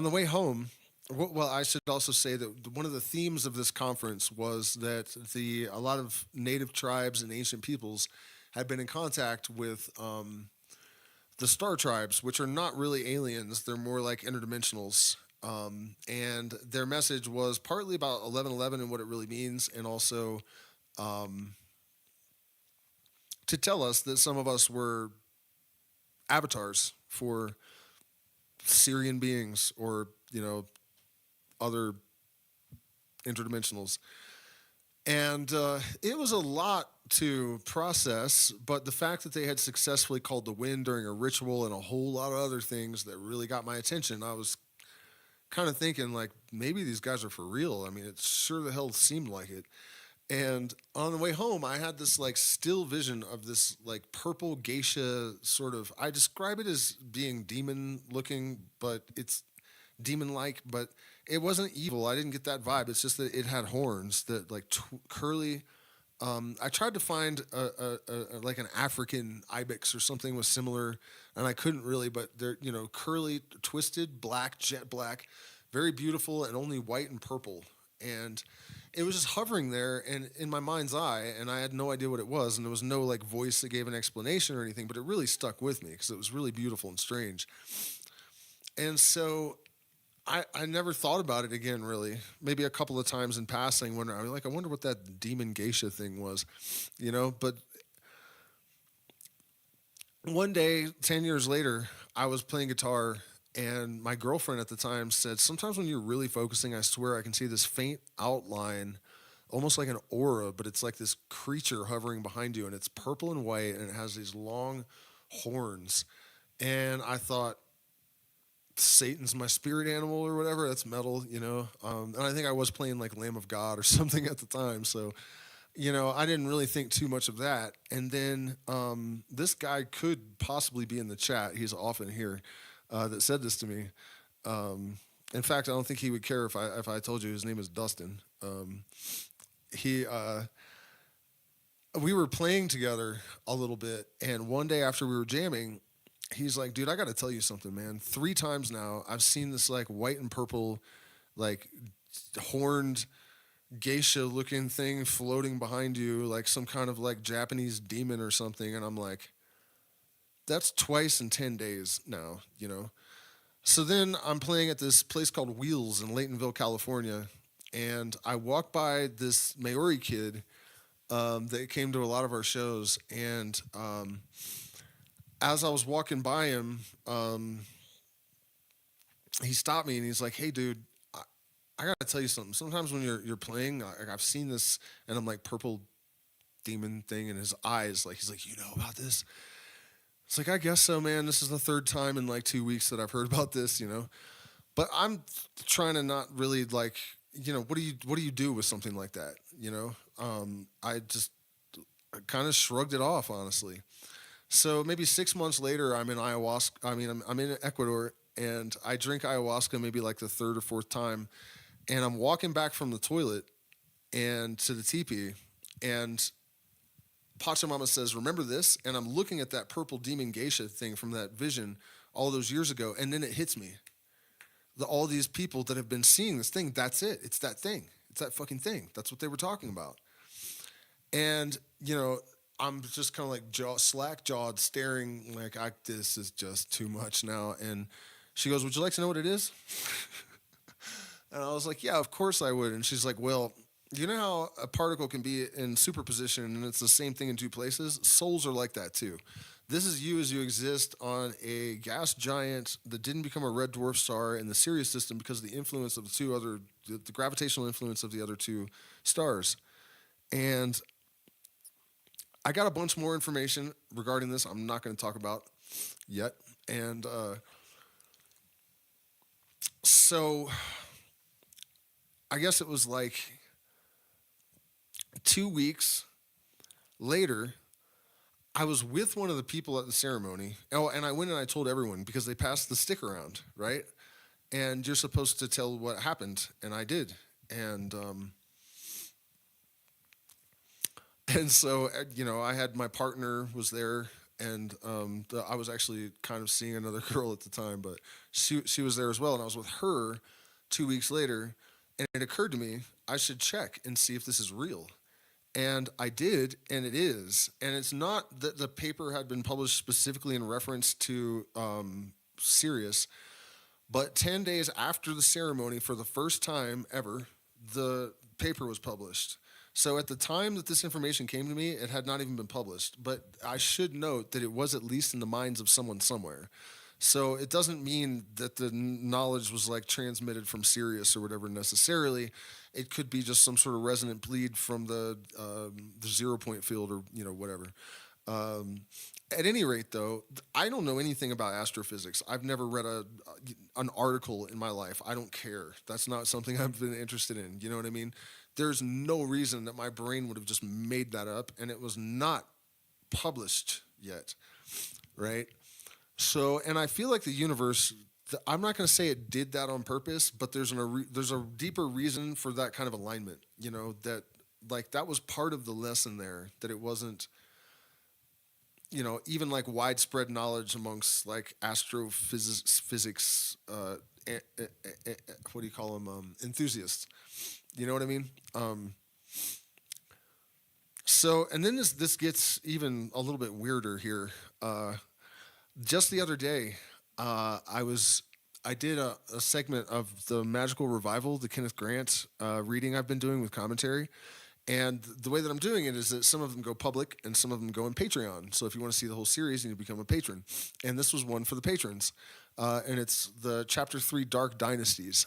the way home, well, I should also say that one of the themes of this conference was that a lot of native tribes and ancient peoples had been in contact with the star tribes, which are not really aliens; they're more like interdimensionals. And their message was partly about 1111 and what it really means, and also to tell us that some of us were avatars for Syrian beings or, you know, other interdimensionals. And it was a lot to process, but the fact that they had successfully called the wind during a ritual and a whole lot of other things that really got my attention, I was kind of thinking, like, maybe these guys are for real. I mean, it sure the hell seemed like it. And on the way home, I had this like still vision of this like purple geisha sort of, I describe it as being demon looking, but it's demon like, but it wasn't evil. I didn't get that vibe. It's just that it had horns that like curly. I tried to find like an African ibex or something was similar, and I couldn't really. But they're, you know, curly, twisted, black, jet black, very beautiful, and only white and purple. And it was just hovering there, and in my mind's eye, and I had no idea what it was, and there was no like voice that gave an explanation or anything. But it really stuck with me because it was really beautiful and strange. And so I never thought about it again, really. Maybe a couple of times in passing when I was like, I wonder what that demon geisha thing was, you know? But one day, 10 years later, I was playing guitar, and my girlfriend at the time said, sometimes when you're really focusing, I swear I can see this faint outline, almost like an aura, but it's like this creature hovering behind you, and it's purple and white, and it has these long horns. And I thought, Satan's my spirit animal or whatever. That's metal, you know. And I think I was playing like Lamb of God or something at the time. So, I didn't really think too much of that. And then this guy could possibly be in the chat. He's often here that said this to me. In fact, I don't think he would care if I told you his name is Dustin. He We were playing together a little bit, and one day after we were jamming, he's like, "Dude, I got to tell you something, man. 3 times now, I've seen this like white and purple, like horned geisha-looking thing floating behind you, like some kind of like Japanese demon or something." And I'm like, "That's twice in 10 days now." So then I'm playing at this place called Wheels in Laytonville, California, and I walk by this Maori kid that came to a lot of our shows. And as I was walking by him, he stopped me and he's like, "Hey, dude, I gotta tell you something. Sometimes when you're playing, I've seen this, and I'm like purple demon thing in his eyes. Like he's like, you know about this?" It's like, I guess so, man. This is the third time in like 2 weeks that I've heard about this. But I'm trying to not really like, what do you do with something like that? I just kind of shrugged it off, honestly. So maybe 6 months later, I'm in ayahuasca. I mean, I'm in Ecuador, and I drink ayahuasca maybe like the third or fourth time, and I'm walking back from the toilet and to the teepee, and Pachamama says, "Remember this?" And I'm looking at that purple demon geisha thing from that vision all those years ago, and then it hits me. All these people that have been seeing this thing, that's it. It's that thing. It's that fucking thing. That's what they were talking about. And, I'm just kind of like slack jawed, staring like, this is just too much now. And she goes, "Would you like to know what it is?" And I was like, "Yeah, of course I would." And she's like, "Well, you know how a particle can be in superposition and it's the same thing in two places? Souls are like that too. This is you as you exist on a gas giant that didn't become a red dwarf star in the Sirius system because of the influence of the gravitational influence of the other two stars." And I got a bunch more information regarding this I'm not going to talk about yet. And so I guess it was like 2 weeks later, I was with one of the people at the ceremony. Oh, and I went and I told everyone because they passed the stick around, right? And you're supposed to tell what happened, and I did. And so I had my partner was there, and I was actually kind of seeing another girl at the time, but she was there as well, and I was with her 2 weeks later, and it occurred to me I should check and see if this is real. And I did, and it is. And it's not that the paper had been published specifically in reference to Sirius, but 10 days after the ceremony, for the first time ever, the paper was published. So at the time that this information came to me, it had not even been published. But I should note that it was at least in the minds of someone somewhere. So it doesn't mean that the knowledge was like transmitted from Sirius or whatever necessarily. It could be just some sort of resonant bleed from the 0 point field or whatever. At any rate, though, I don't know anything about astrophysics. I've never read an article in my life. I don't care. That's not something I've been interested in. You know what I mean? There's no reason that my brain would have just made that up, and it was not published yet, right? So, and I feel like the universe, I'm not going to say it did that on purpose, but there's a deeper reason for that kind of alignment, that like that was part of the lesson there, that it wasn't, even like widespread knowledge amongst like astrophysics, what do you call them, enthusiasts. You know what I mean? So, and then this gets even a little bit weirder here. Just the other day, I did a segment of the Magical Revival, the Kenneth Grant reading I've been doing with commentary. And the way that I'm doing it is that some of them go public and some of them go on Patreon. So if you want to see the whole series, you need to become a patron. And this was one for the patrons. And it's the Chapter 3 Dark Dynasties.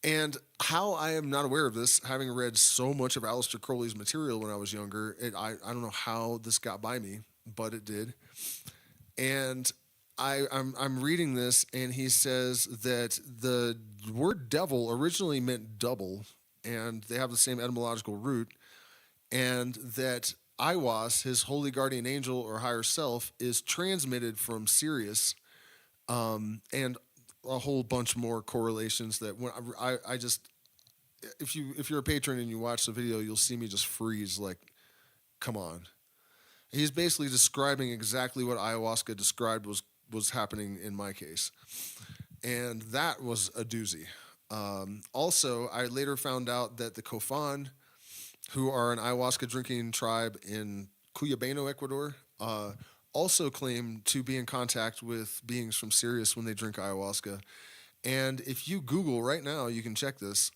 And how I am not aware of this, having read so much of Aleister Crowley's material when I was younger, I don't know how this got by me, but it did. And I'm reading this, and he says that the word devil originally meant double, and they have the same etymological root, and that Iwas, his holy guardian angel or higher self, is transmitted from Sirius, and a whole bunch more correlations that when I just if you're a patron and you watch the video, you'll see me just freeze like, come on. He's basically describing exactly what ayahuasca described was happening in my case, and that was a doozy. Also, I later found out that the Kofan, who are an ayahuasca drinking tribe in Cuyabeno, Ecuador, also claim to be in contact with beings from Sirius when they drink ayahuasca. And if you Google right now, you can check this.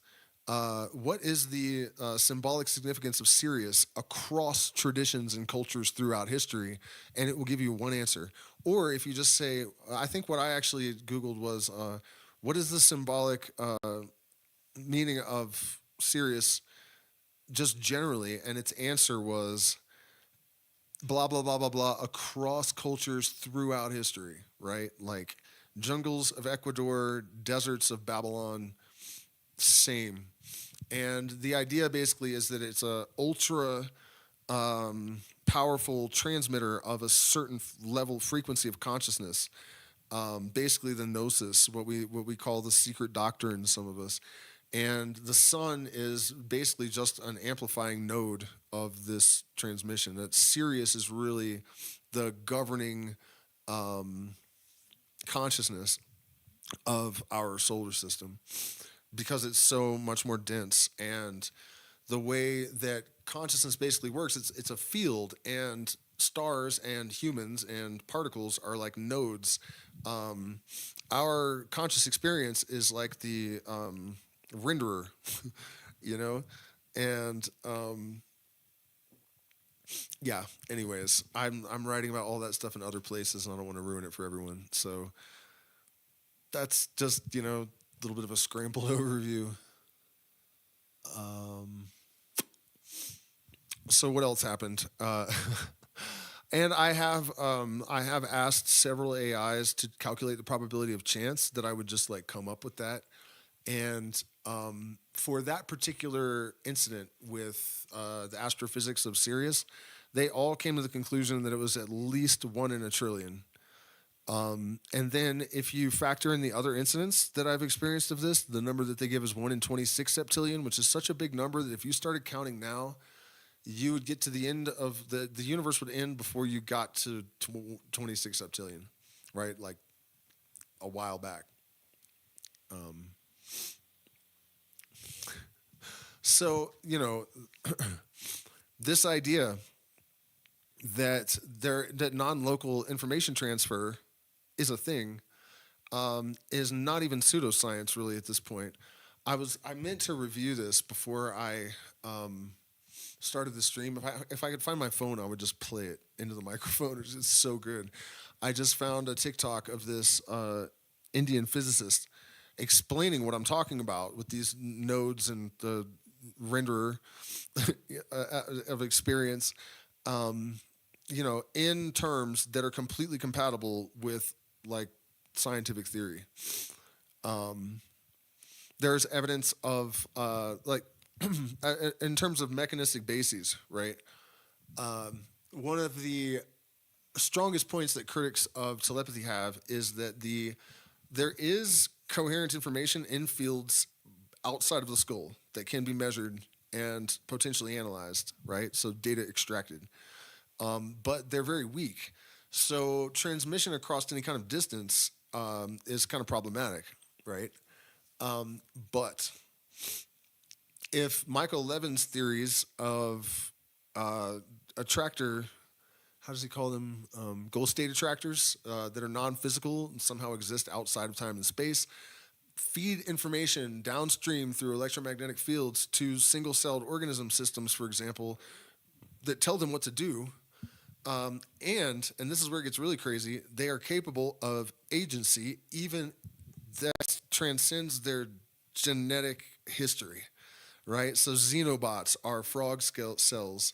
What is the symbolic significance of Sirius across traditions and cultures throughout history? And it will give you one answer. Or if you just say, I think what I actually Googled was, what is the symbolic meaning of Sirius just generally? And its answer was blah, blah, blah, blah, blah, across cultures throughout history, right? Like jungles of Ecuador, deserts of Babylon, same. And the idea basically is that it's a ultra powerful transmitter of a certain level frequency of consciousness. Basically, the gnosis, what we call the secret doctrine, some of us. And the sun is basically just an amplifying node of this transmission. That Sirius is really the governing consciousness of our solar system, because it's so much more dense. And the way that consciousness basically works, it's a field, and stars and humans and particles are like nodes. Our conscious experience is like the renderer, you know? And yeah, anyways, I'm writing about all that stuff in other places, and I don't want to ruin it for everyone. So that's just, a little bit of a scrambled overview. So what else happened? And I have asked several AIs to calculate the probability of chance that I would just like come up with that. And for that particular incident with the astrophysics of Sirius, they all came to the conclusion that it was at least 1 in a trillion. And then if you factor in the other incidents that I've experienced of this, the number that they give is 1 in 26 septillion, which is such a big number that if you started counting now, you would get to the end of the universe would end before you got to 26 septillion, right? Like a while back. So, this idea that that non-local information transfer is a thing is not even pseudoscience really at this point. I meant to review this before I started the stream. If I could find my phone, I would just play it into the microphone. It's so good. I just found a TikTok of this Indian physicist explaining what I'm talking about with these nodes and the renderer of experience, in terms that are completely compatible with like scientific theory. There's evidence of in terms of mechanistic bases, right? One of the strongest points that critics of telepathy have is that there is coherent information in fields outside of the skull that can be measured and potentially analyzed, right? So data extracted. But they're very weak. So transmission across any kind of distance is kind of problematic, right? But if Michael Levin's theories of attractor, how does he call them? Goal state attractors that are non-physical and somehow exist outside of time and space, feed information downstream through electromagnetic fields to single-celled organism systems, for example, that tell them what to do. And this is where it gets really crazy, they are capable of agency even that transcends their genetic history, right? So xenobots are frog cells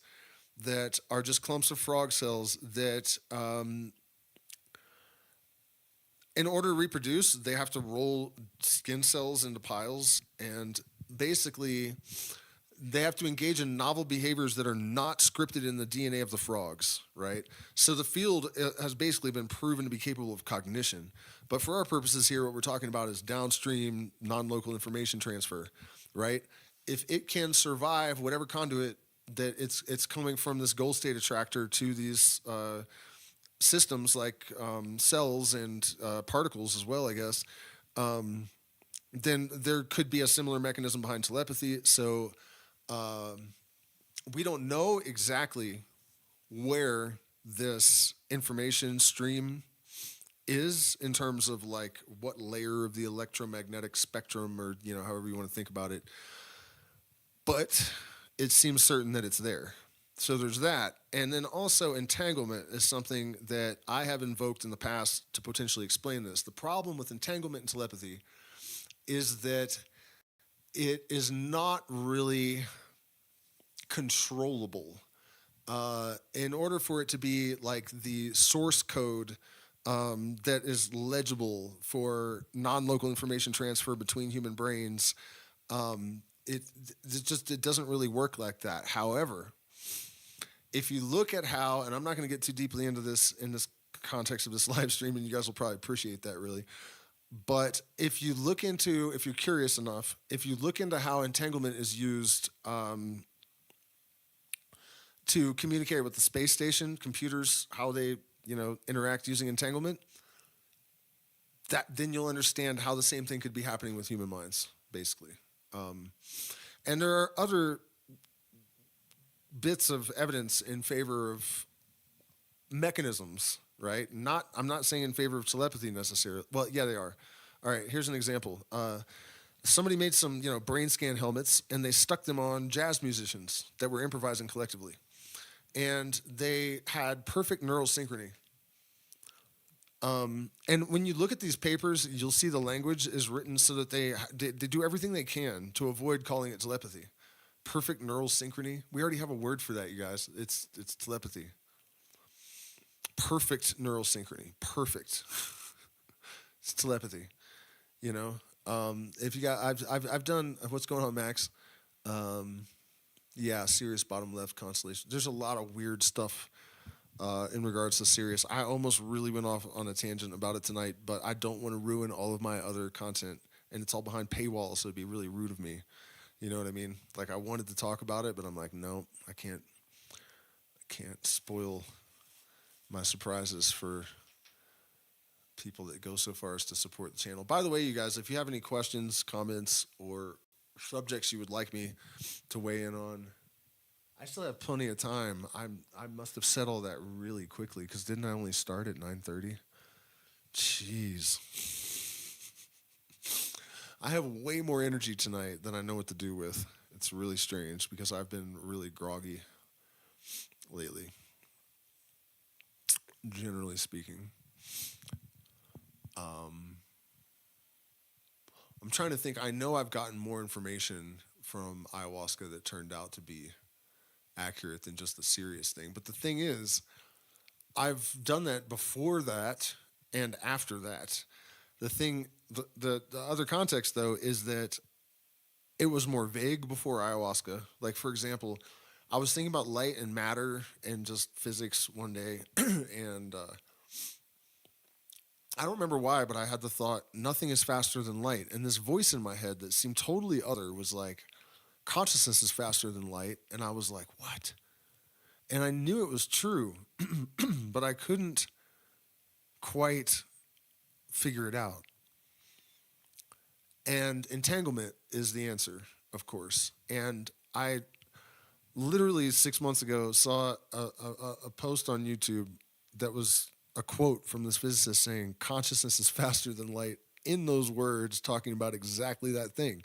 that are just clumps of frog cells that, in order to reproduce, they have to roll skin cells into piles, and basically they have to engage in novel behaviors that are not scripted in the DNA of the frogs, right? So the field has basically been proven to be capable of cognition. But for our purposes here, what we're talking about is downstream non-local information transfer, right? If it can survive whatever conduit that it's coming from this goal state attractor to these systems like cells and particles as well, I guess, then there could be a similar mechanism behind telepathy. So we don't know exactly where this information stream is in terms of like what layer of the electromagnetic spectrum, or however you want to think about it, but it seems certain that it's there. So there's that. And then also entanglement is something that I have invoked in the past to potentially explain this. The problem with entanglement and telepathy is that it is not really controllable. In order for it to be like the source code that is legible for non-local information transfer between human brains, it doesn't really work like that. However, if you look at how, and I'm not going to get too deeply into this in this context of this live stream, and you guys will probably appreciate that really. But if you're curious enough, if you look into how entanglement is used to communicate with the space station, computers, how they, interact using entanglement, then you'll understand how the same thing could be happening with human minds, basically. And there are other bits of evidence in favor of mechanisms, right? I'm not saying in favor of telepathy necessarily. Well, yeah, they are. All right, here's an example. Somebody made some, brain scan helmets, and they stuck them on jazz musicians that were improvising collectively. And they had perfect neural synchrony. And when you look at these papers, you'll see the language is written so that they do everything they can to avoid calling it telepathy. Perfect neural synchrony. We already have a word for that, you guys. It's telepathy. Perfect neural synchrony. Perfect. It's telepathy. If you got, I've done. What's going on, Max? Yeah, Sirius bottom left constellation. There's a lot of weird stuff in regards to Sirius. I almost really went off on a tangent about it tonight, but I don't want to ruin all of my other content, and it's all behind paywall, so it'd be really rude of me. You know what I mean? Like, I wanted to talk about it, but I'm like, no, I can't spoil my surprises for people that go so far as to support the channel. By the way, you guys, if you have any questions, comments, or subjects you would like me to weigh in on, I still have plenty of time. I must have said all that really quickly, because didn't I only start at 9:30? Jeez. I have way more energy tonight than I know what to do with. It's really strange because I've been really groggy lately, generally speaking. I'm trying to think. I know I've gotten more information from ayahuasca that turned out to be accurate than just the serious thing. But the thing is, I've done that before that and after that. The other context, though, is that it was more vague before ayahuasca. Like, for example, I was thinking about light and matter and just physics one day, and I don't remember why, but I had the thought, nothing is faster than light. And this voice in my head that seemed totally other was like, consciousness is faster than light. And I was like, what? And I knew it was true, but I couldn't quite figure it out. And entanglement is the answer, of course. And I literally 6 months ago saw a post on YouTube that was a quote from this physicist saying consciousness is faster than light, in those words, talking about exactly that thing.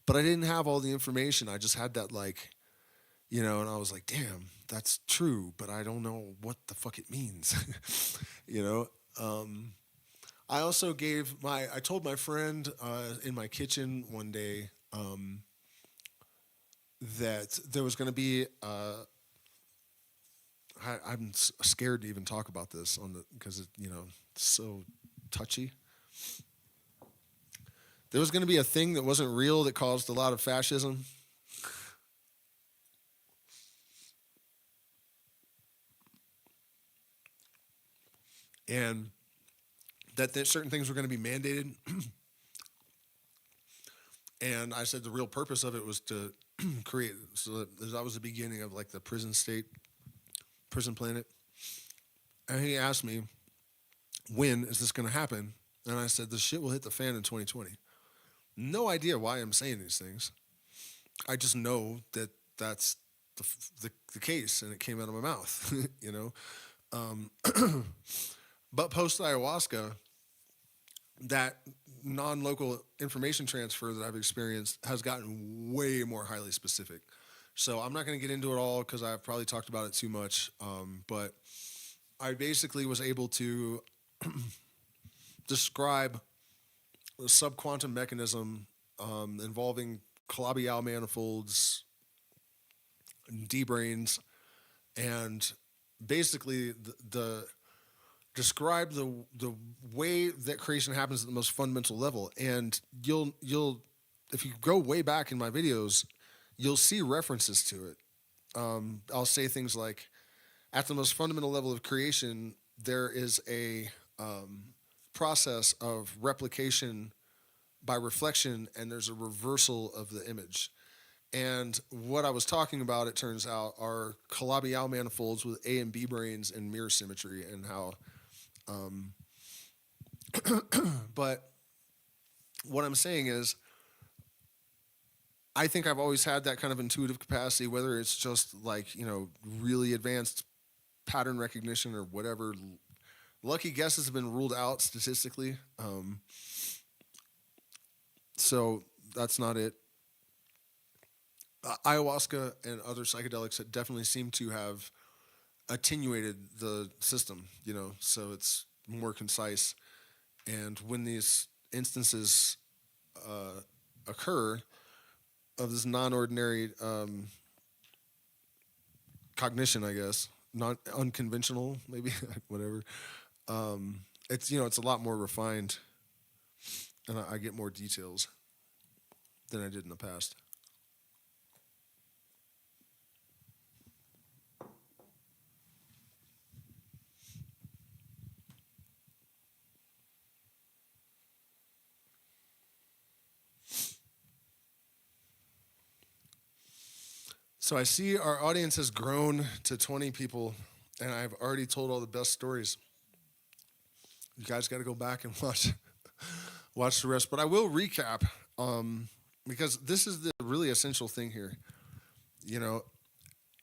But I didn't have all the information. I just had that, like, and I was like, damn, that's true, but I don't know what the fuck it means. I also I told my friend in my kitchen one day that there was going to be, I'm scared to even talk about this because it's so touchy. there was going to be a thing that wasn't real that caused a lot of fascism. And that certain things were going to be mandated. And I said the real purpose of it was to create, so that was the beginning of like the prison state, prison planet. And he asked me, when is this going to happen? And I said, the shit will hit the fan in 2020. No idea why I'm saying these things. I just know that that's the case, and it came out of my mouth, you know. But post ayahuasca, that non-local information transfer that I've experienced has gotten way more highly specific. So I'm not going to get into it all because I've probably talked about it too much. But I basically was able to describe a subquantum mechanism involving Calabi-Yau manifolds, D-brains, and basically the describe the way that creation happens at the most fundamental level. And you'll if you go way back in my videos, you'll see references to it. I'll say things like, at the most fundamental level of creation, there is a process of replication by reflection, and there's a reversal of the image. And what I was talking about, it turns out, are Calabi-Yau manifolds with A and B brains and mirror symmetry, and how. But what I'm saying is, I think I've always had that kind of intuitive capacity, whether it's just like, you know, really advanced pattern recognition or whatever. Lucky guesses have been ruled out statistically. So that's not it. Ayahuasca and other psychedelics that definitely seem to have attenuated the system, you know, so it's more concise. And when these instances occur of this non-ordinary cognition, I guess, not unconventional, maybe, whatever. It's, you know, it's a lot more refined, and I get more details than I did in the past. So I see our audience has grown to 20 people, and I've already told all the best stories. You guys got to go back and watch the rest. But I will recap, because this is the really essential thing here. You know,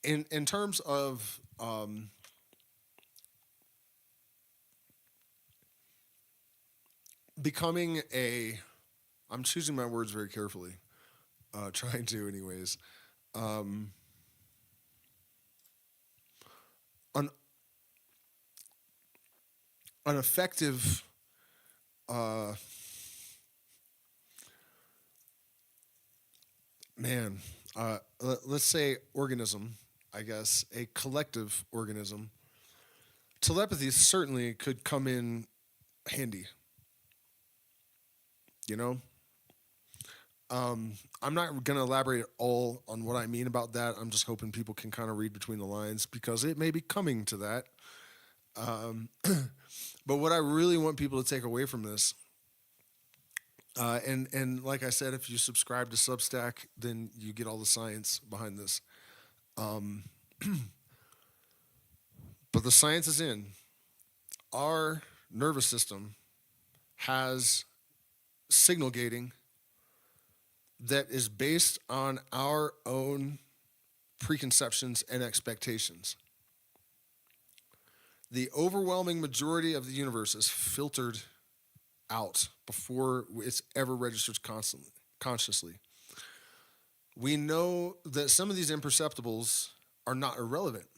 in terms of becoming a, I'm choosing my words very carefully, trying to anyways. An effective let's say organism, I guess, a collective organism. Telepathy certainly could come in handy. You know, I'm not going to elaborate at all on what I mean about that. I'm just hoping people can kind of read between the lines, because it may be coming to that. But what I really want people to take away from this, and like I said, if you subscribe to Substack, then you get all the science behind this. But the science is in. Our nervous system has signal gating that is based on our own preconceptions and expectations. The overwhelming majority of the universe is filtered out before it's ever registered consciously. We know that some of these imperceptibles are not irrelevant,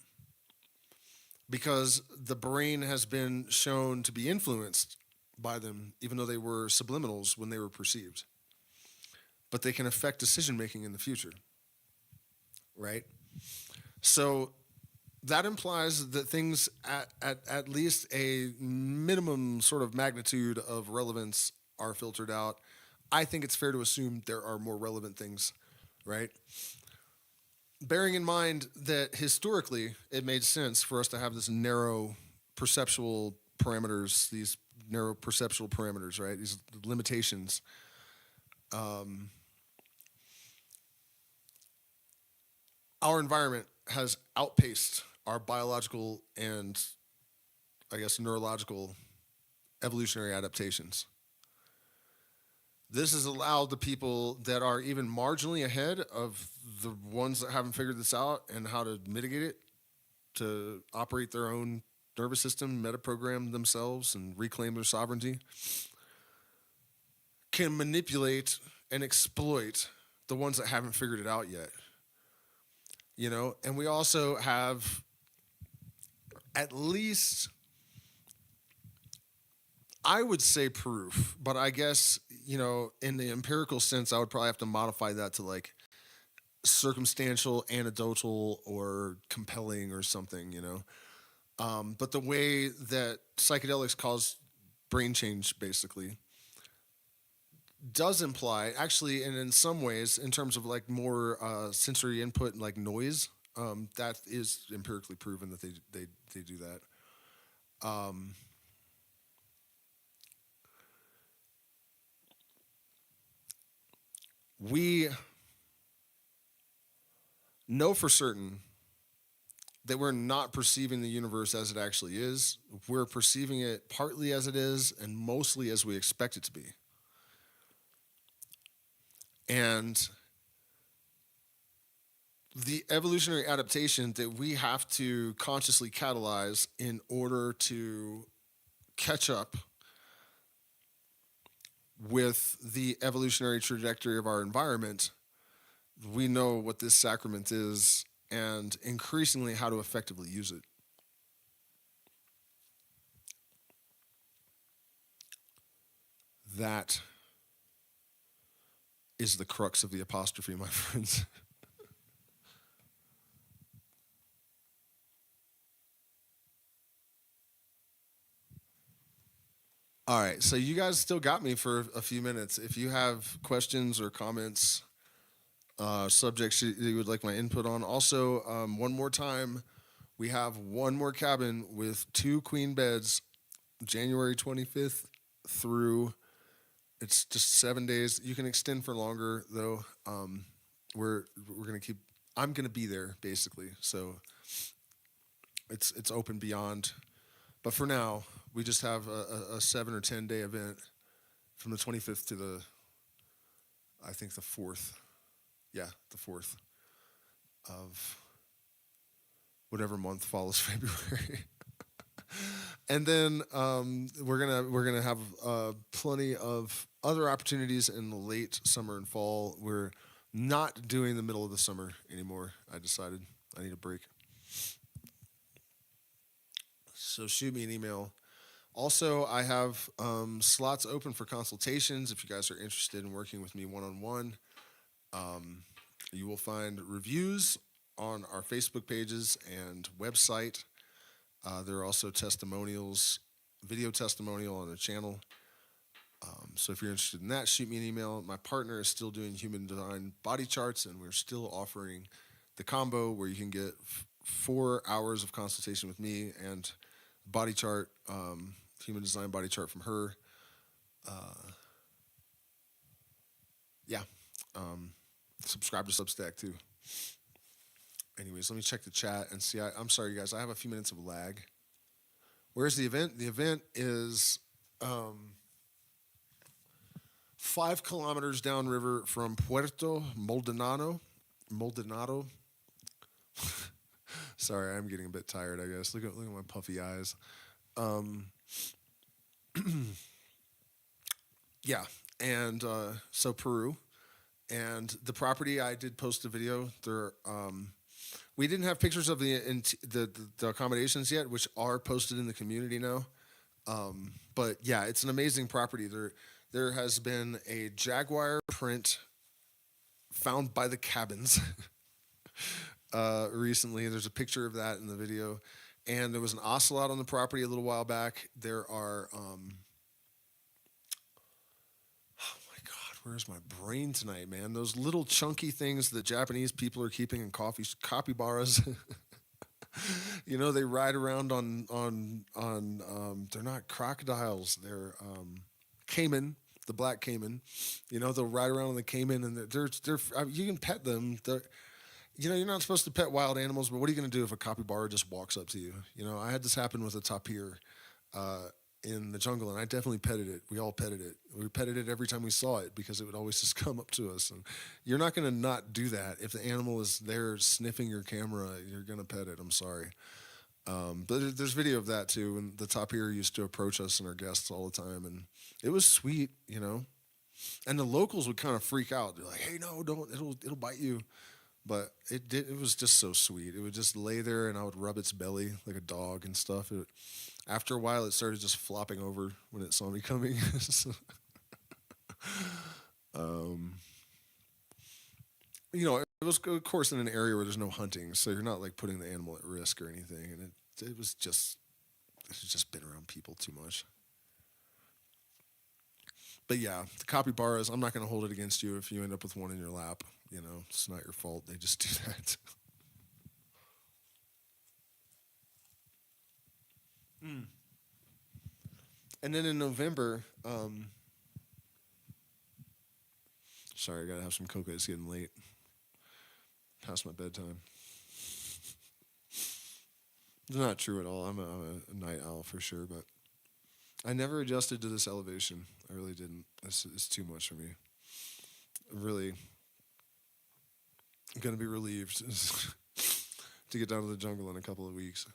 because the brain has been shown to be influenced by them, even though they were subliminals when they were perceived. But they can affect decision making in the future, right? So that implies that things at least a minimum sort of magnitude of relevance are filtered out. I think it's fair to assume there are more relevant things, right? Bearing in mind that historically it made sense for us to have this narrow perceptual parameters, these narrow perceptual parameters, right? These limitations. Our environment has outpaced our biological and, I guess, neurological evolutionary adaptations. This has allowed the people that are even marginally ahead of the ones that haven't figured this out and how to mitigate it to operate their own nervous system, metaprogram themselves, and reclaim their sovereignty, can manipulate and exploit the ones that haven't figured it out yet. You know, and we also have at least, I would say proof, but I guess, you know, in the empirical sense, I would probably have to modify that to like circumstantial, anecdotal, or compelling or something, you know. But the way that psychedelics cause brain change basically does imply, actually, and in some ways, in terms of like more sensory input and like noise, that is empirically proven that they do that. We know for certain that we're not perceiving the universe as it actually is. We're perceiving it partly as it is and mostly as we expect it to be. And the evolutionary adaptation that we have to consciously catalyze in order to catch up with the evolutionary trajectory of our environment, we know what this sacrament is and increasingly how to effectively use it. That is the crux of the apostrophe, my friends. All right, so you guys still got me for a few minutes. If you have questions or comments, subjects that you would like my input on. Also, one more time, we have one more cabin with 2 queen beds, January 25th through, it's just 7 days. You can extend for longer though. We're gonna keep. I'm gonna be there basically, so it's open beyond. But for now, we just have a 7 or 10 day event from the 25th to the, I think the 4th. Yeah, the 4th of whatever month follows February. And then we're gonna have plenty of other opportunities in the late summer and fall. We're not doing the middle of the summer anymore. I decided I need a break. So shoot me an email. Also, I have slots open for consultations if you guys are interested in working with me one-on-one. You will find reviews on our Facebook pages and website. There are also testimonials, video testimonial on the channel. So if you're interested in that, shoot me an email. My partner is still doing human design body charts, and we're still offering the combo where you can get 4 hours of consultation with me and body chart, human design body chart from her. Yeah. Subscribe to Substack too. Anyways, let me check the chat and see. I'm sorry, you guys. I have a few minutes of lag. Where's the event? The event is 5 kilometers downriver from Puerto Maldonado. Maldonado. Sorry, I'm getting a bit tired, I guess. Look at my puffy eyes. Yeah, and so Peru. And the property, I did post a video. There, we didn't have pictures of the accommodations yet, which are posted in the community now. But yeah, it's an amazing property. There has been a jaguar print found by the cabins recently. There's a picture of that in the video, and there was an ocelot on the property a little while back. There are, oh my God, where's my brain tonight, man? Those little chunky things that Japanese people are keeping in capybaras. They ride around on. They're not crocodiles. They're caiman, the black caiman. They'll ride around on the caiman, and they're you can pet them. You're not supposed to pet wild animals, but what are you going to do if a capybara just walks up to you? I had this happen with a tapir in the jungle, and I definitely petted it. We all petted it. We petted it every time we saw it because it would always just come up to us. And you're not going to not do that. If the animal is there sniffing your camera, you're going to pet it. I'm sorry. But there's video of that too. And the tapir used to approach us and our guests all the time. And it was sweet, And the locals would kind of freak out. They're like, hey, no, don't. It'll bite you. But it was just so sweet. It would just lay there, and I would rub its belly like a dog and stuff. After a while, it started just flopping over when it saw me coming. It was, of course, in an area where there's no hunting, so you're not like putting the animal at risk or anything. And it's just been around people too much. But yeah, the capybaras, I'm not going to hold it against you if you end up with one in your lap. It's not your fault. They just do that. And then in November, sorry, I got to have some cocoa. It's getting late. Past my bedtime. It's not true at all. I'm a night owl for sure, but I never adjusted to this elevation. I really didn't. It's too much for me. I'm really going to be relieved to get down to the jungle in a couple of weeks.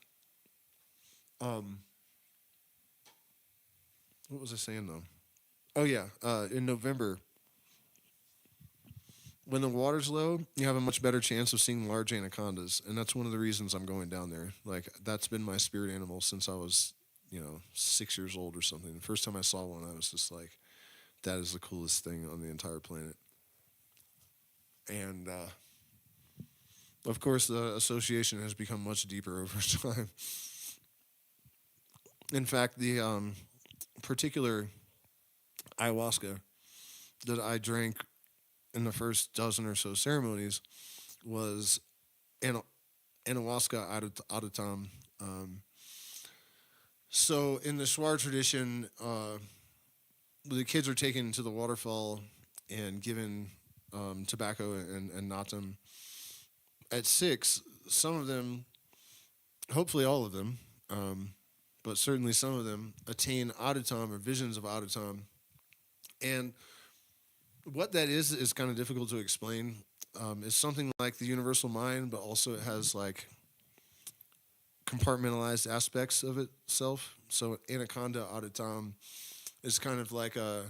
What was I saying, though? Oh, yeah. In November, when the water's low, you have a much better chance of seeing large anacondas. And that's one of the reasons I'm going down there. Like, that's been my spirit animal since I was, 6 years old or something. The first time I saw one, I was just like, that is the coolest thing on the entire planet. And, of course, the association has become much deeper over time. In fact, the particular ayahuasca that I drank in the first dozen or so ceremonies was Ayahuasca adotam. So in the Shuar tradition, the kids are taken to the waterfall and given tobacco and natam. At 6, some of them, hopefully all of them, but certainly some of them, attain adotam or visions of adotam. And what that is kind of difficult to explain. It's something like the universal mind, but also it has like compartmentalized aspects of itself. So anaconda adotam is kind of like a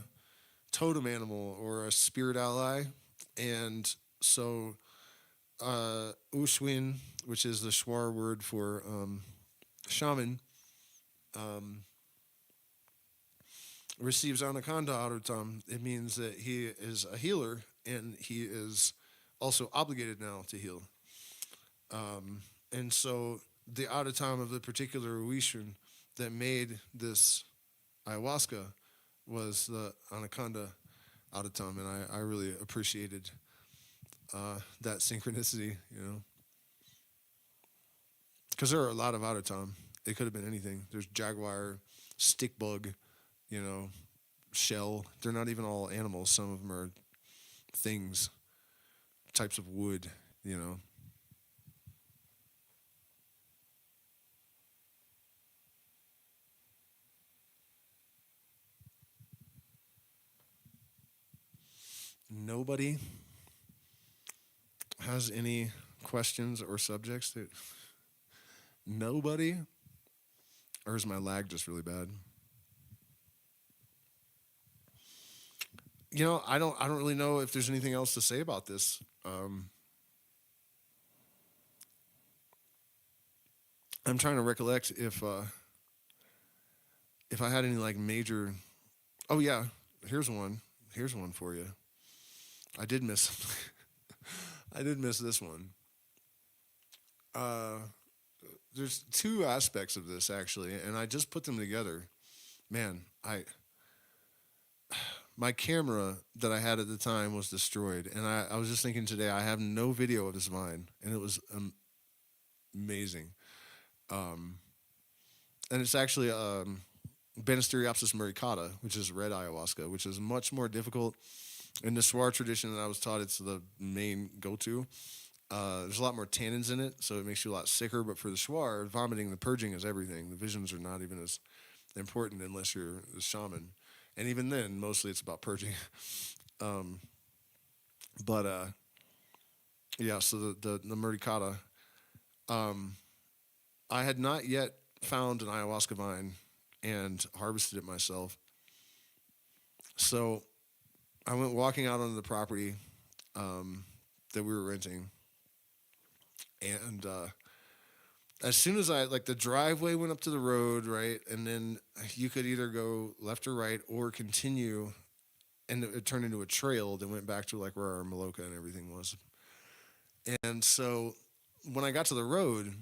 totem animal or a spirit ally. And so Ushwin, which is the Shuar word for shaman, receives anaconda adotam. It means that he is a healer and he is also obligated now to heal. And so the adotam of the particular Uishun that made this ayahuasca was the anaconda adotam, and I really appreciated that synchronicity, because there are a lot of adotam. It could have been anything. There's jaguar, stick bug, shell. They're not even all animals. Some of them are things, types of wood, Nobody has any questions or subjects that nobody, or is my lag just really bad? I don't really know if there's anything else to say about this. I'm trying to recollect if I had any like major. Oh yeah, here's one. Here's one for you. I did miss. I did miss this one. There's 2 aspects of this actually, and I just put them together. Man, my camera that I had at the time was destroyed, and I was just thinking today I have no video of this vine, and it was amazing. Um, and it's actually Banisteriopsis muricata, which is red ayahuasca, which is much more difficult. In the Swar tradition that I was taught, it's the main go-to. There's a lot more tannins in it, so it makes you a lot sicker. But for the Swar, vomiting, the purging is everything. The visions are not even as important unless you're a shaman. And even then, mostly it's about purging. um, but yeah, so the muricata, um, I had not yet found an ayahuasca vine and harvested it myself. So I went walking out onto the property um, that we were renting, and as soon as I like the driveway went up to the road, right, and then you could either go left or right or continue, and it turned into a trail that went back to like where our Maloka and everything was. And so when I got to the road,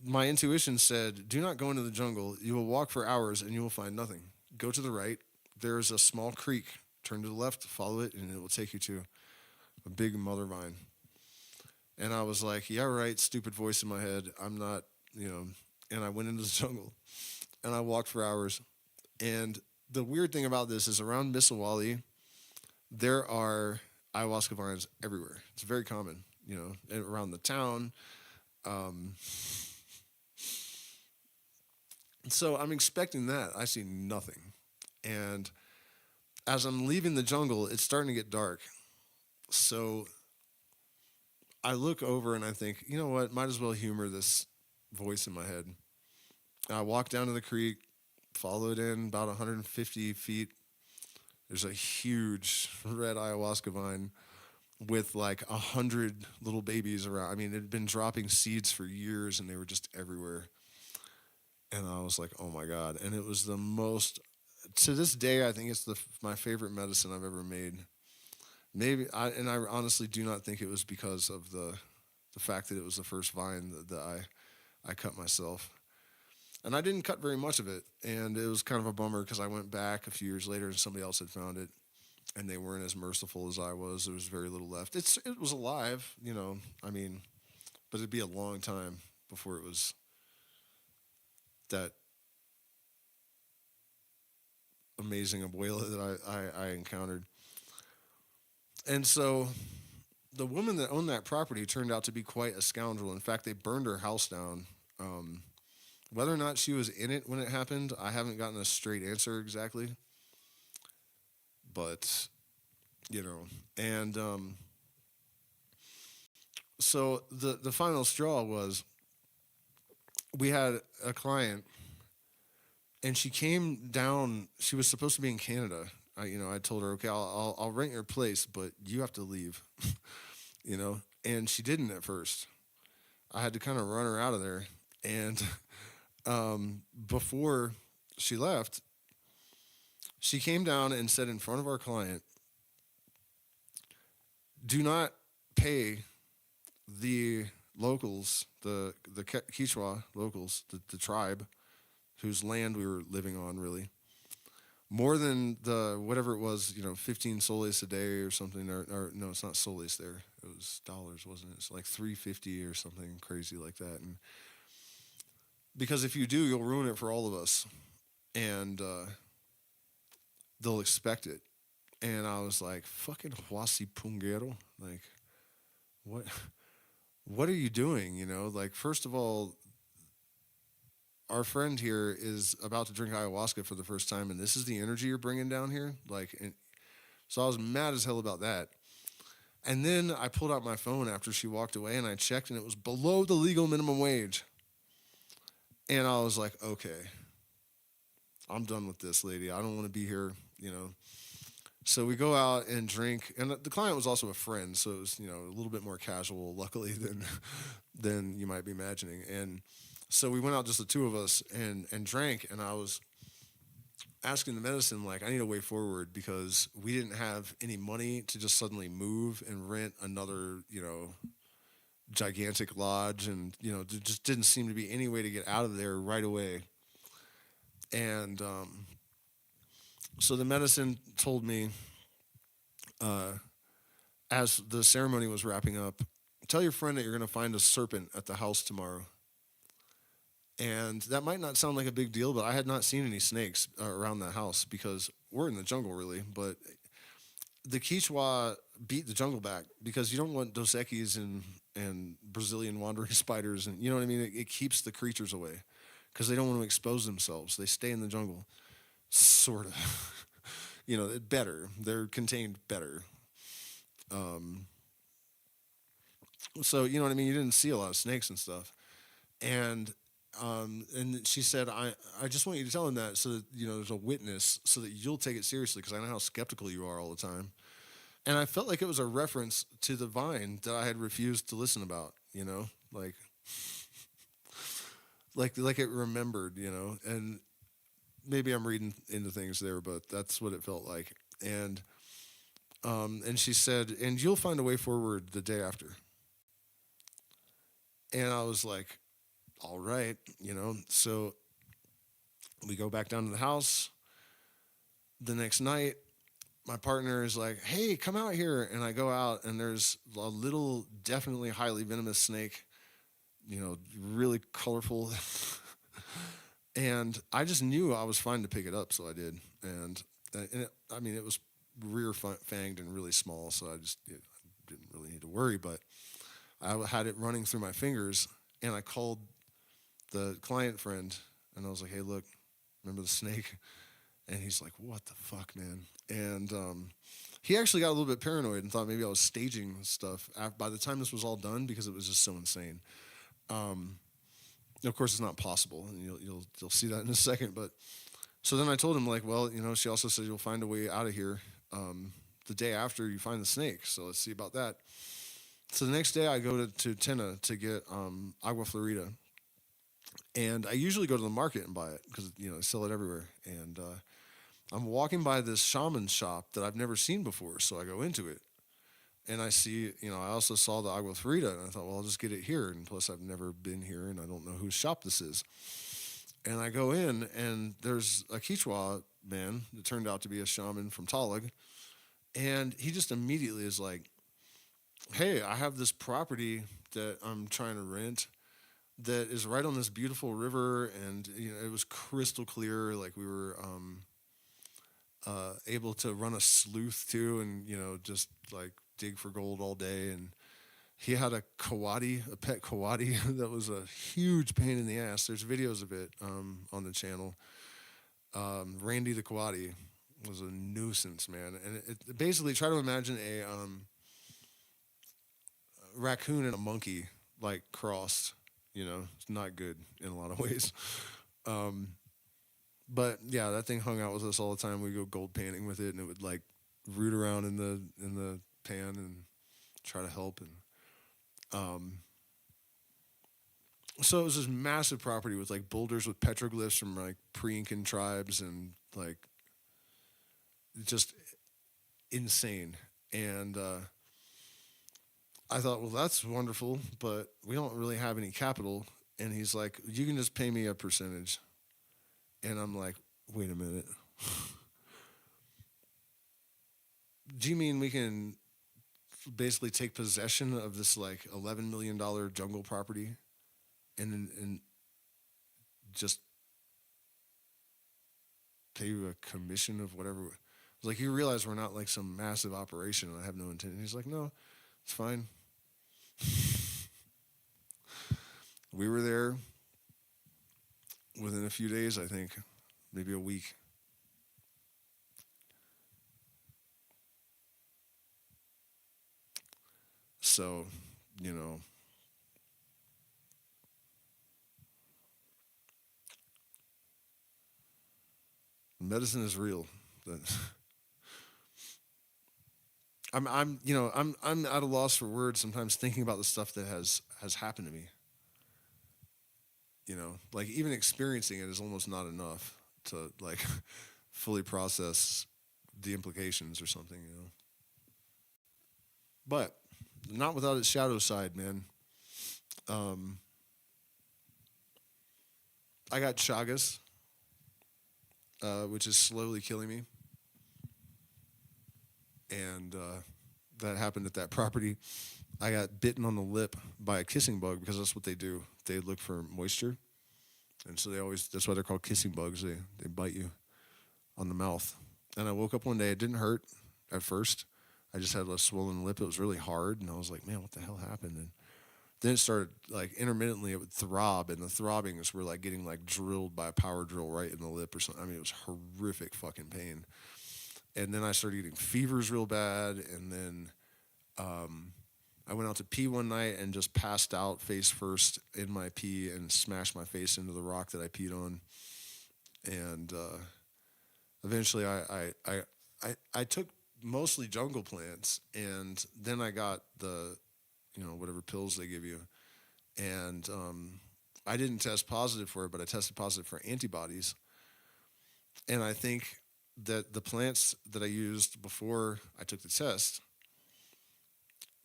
my intuition said, "Do not go into the jungle. You will walk for hours and you will find nothing. Go to the right. There is a small creek. Turn to the left, follow it, and it will take you to a big mother vine." And I was like, "Yeah, right." Stupid voice in my head. I'm not, you know. And I went into the jungle, and I walked for hours. And the weird thing about this is around Misawali, there are ayahuasca vines everywhere. It's very common, you know, around the town. Um, so I'm expecting that. I see nothing. And as I'm leaving the jungle, it's starting to get dark. So I look over and I think, you know what? Might as well humor this voice in my head. I walk down to the creek, follow it in about 150 feet. There's a huge red ayahuasca vine with like 100 little babies around. I mean, it had been dropping seeds for years and they were just everywhere. And I was like, oh my God. And it was the most, to this day, I think it's my favorite medicine I've ever made. And I honestly do not think it was because of the fact that it was the first vine that I cut myself. And I didn't cut very much of it. And it was kind of a bummer because I went back a few years later and somebody else had found it. And they weren't as merciful as I was. There was very little left. It was alive, you know. I mean, but it'd be a long time before it was that amazing abuela that I encountered. And so the woman that owned that property turned out to be quite a scoundrel. In fact, they burned her house down. Whether or not she was in it when it happened, I haven't gotten a straight answer exactly. But, you know, and so the final straw was we had a client and she came down. She was supposed to be in Canada. I told her, okay, I'll rent your place, but you have to leave, you know. And she didn't at first. I had to kind of run her out of there. And before she left, she came down and said in front of our client, "Do not pay the locals, the Quechua locals, the tribe whose land we were living on, really." More than the whatever it was, 15 soles a day or something, or no, it's not soles there. It was dollars, wasn't it? It's like 350 or something crazy like that. And because if you do, you'll ruin it for all of us, and they'll expect it. And I was like, fucking Huasi Pungero, like, what? What are you doing? Like, first of all, our friend here is about to drink ayahuasca for the first time, and this is the energy you're bringing down here. Like, so I was mad as hell about that. And then I pulled out my phone after she walked away, and I checked, and it was below the legal minimum wage. And I was like, okay, I'm done with this, lady. I don't want to be here. So we go out and drink, and the client was also a friend, so it was a little bit more casual, luckily, than you might be imagining. And so we went out, just the two of us, and drank, and I was asking the medicine, like, I need a way forward because we didn't have any money to just suddenly move and rent another, gigantic lodge, and, there just didn't seem to be any way to get out of there right away. And So the medicine told me, as the ceremony was wrapping up, tell your friend that you're going to find a serpent at the house tomorrow. And that might not sound like a big deal, but I had not seen any snakes around that house because we're in the jungle, really. But the Quichua beat the jungle back because you don't want Dos Equis and Brazilian wandering spiders. And you know what I mean? It keeps the creatures away because they don't want to expose themselves. They stay in the jungle, sort of. Better. They're contained better. So, you know what I mean? You didn't see a lot of snakes and stuff. And she said, I just want you to tell him that so that, there's a witness so that you'll take it seriously because I know how skeptical you are all the time. And I felt like it was a reference to the vine that I had refused to listen about, like it remembered, and maybe I'm reading into things there, but that's what it felt like. And she said, and you'll find a way forward the day after. And I was like, all right, So we go back down to the house. The next night, my partner is like, hey, come out here. And I go out, and there's a little, definitely highly venomous snake, really colorful. And I just knew I was fine to pick it up, so I did. It was rear fanged and really small, so I didn't really need to worry. But I had it running through my fingers, and I called the client friend, and I was like, hey, look, remember the snake? And he's like, what the fuck, man? And he actually got a little bit paranoid and thought maybe I was staging stuff by the time this was all done because it was just so insane. Of course, it's not possible, and you'll see that in a second. But so then I told him, like, well, she also said you'll find a way out of here the day after you find the snake. So let's see about that. So the next day I go to Tena to get agua florida. And I usually go to the market and buy it because, they sell it everywhere. And I'm walking by this shaman shop that I've never seen before. So I go into it. And I see, I also saw the agua florida. And I thought, well, I'll just get it here. And plus, I've never been here and I don't know whose shop this is. And I go in, and there's a Quichua man that turned out to be a shaman from Talag. And he just immediately is like, hey, I have this property that I'm trying to rent that is right on this beautiful river, and it was crystal clear. Like we were able to run a sleuth too, and just like dig for gold all day. And he had a pet coati that was a huge pain in the ass. There's videos of it on the channel. Randy the coati was a nuisance, man. And it basically, try to imagine a raccoon and a monkey like crossed. It's not good in a lot of ways. But yeah, that thing hung out with us all the time. We'd go gold panning with it, and it would like root around in the pan and try to help. And so it was this massive property with like boulders with petroglyphs from like pre-Incan tribes, and like just insane. And I thought, well, that's wonderful, but we don't really have any capital. And he's like, you can just pay me a percentage. And I'm like, wait a minute. Do you mean we can basically take possession of this like $11 million jungle property and just pay you a commission of whatever? I was like, you realize we're not like some massive operation. I have no intent. And he's like, no, it's fine. We were there within a few days, I think, maybe a week. So, medicine is real. I'm at a loss for words sometimes thinking about the stuff that has happened to me. Like even experiencing it is almost not enough to like fully process the implications or something. But not without its shadow side, man. I got Chagas, which is slowly killing me. and that happened at that property. I got bitten on the lip by a kissing bug because that's what they do. They look for moisture, and so that's why they're called kissing bugs. They bite you on the mouth. And I woke up one day. It didn't hurt at first. I just had a swollen lip. It was really hard, and I was like, man, what the hell happened? And then it started like intermittently. It would throb, and the throbbings were like getting like drilled by a power drill right in the lip or something. I mean, it was horrific fucking pain. And then I started getting fevers real bad, and then I went out to pee one night and just passed out face first in my pee and smashed my face into the rock that I peed on. And eventually, I took mostly jungle plants, and then I got the whatever pills they give you, and I didn't test positive for it, but I tested positive for antibodies, and I think that the plants that I used before I took the test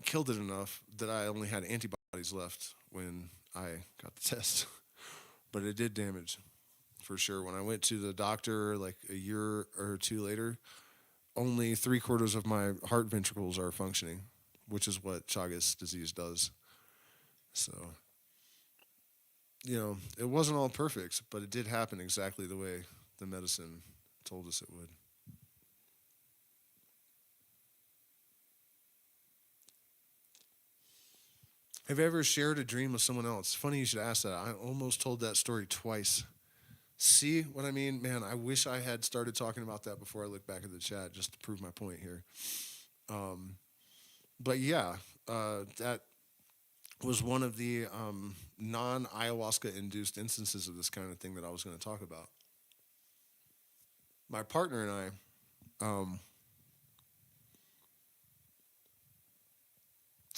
killed it enough that I only had antibodies left when I got the test. But it did damage for sure. When I went to the doctor like a year or two later, only 3/4 of my heart ventricles are functioning, which is what Chagas disease does. So, it wasn't all perfect, but it did happen exactly the way the medicine told us it would. Have you ever shared a dream with someone else? Funny you should ask that. I almost told that story twice. See what I mean? Man, I wish I had started talking about that before I looked back at the chat just to prove my point here. But yeah, that was one of the non-ayahuasca induced instances of this kind of thing that I was going to talk about. My partner and I,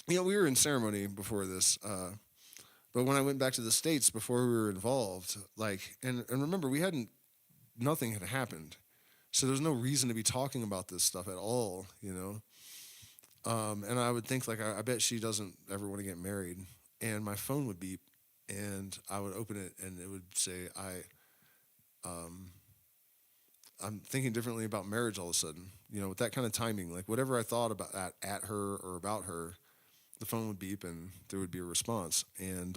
we were in ceremony before this, but when I went back to the States before we were involved, and remember, nothing had happened. So there's no reason to be talking about this stuff at all, And I would think, I bet she doesn't ever want to get married. And my phone would beep, and I would open it, and it would say, I'm thinking differently about marriage all of a sudden. With that kind of timing, like whatever I thought about at her or about her, the phone would beep, and there would be a response. And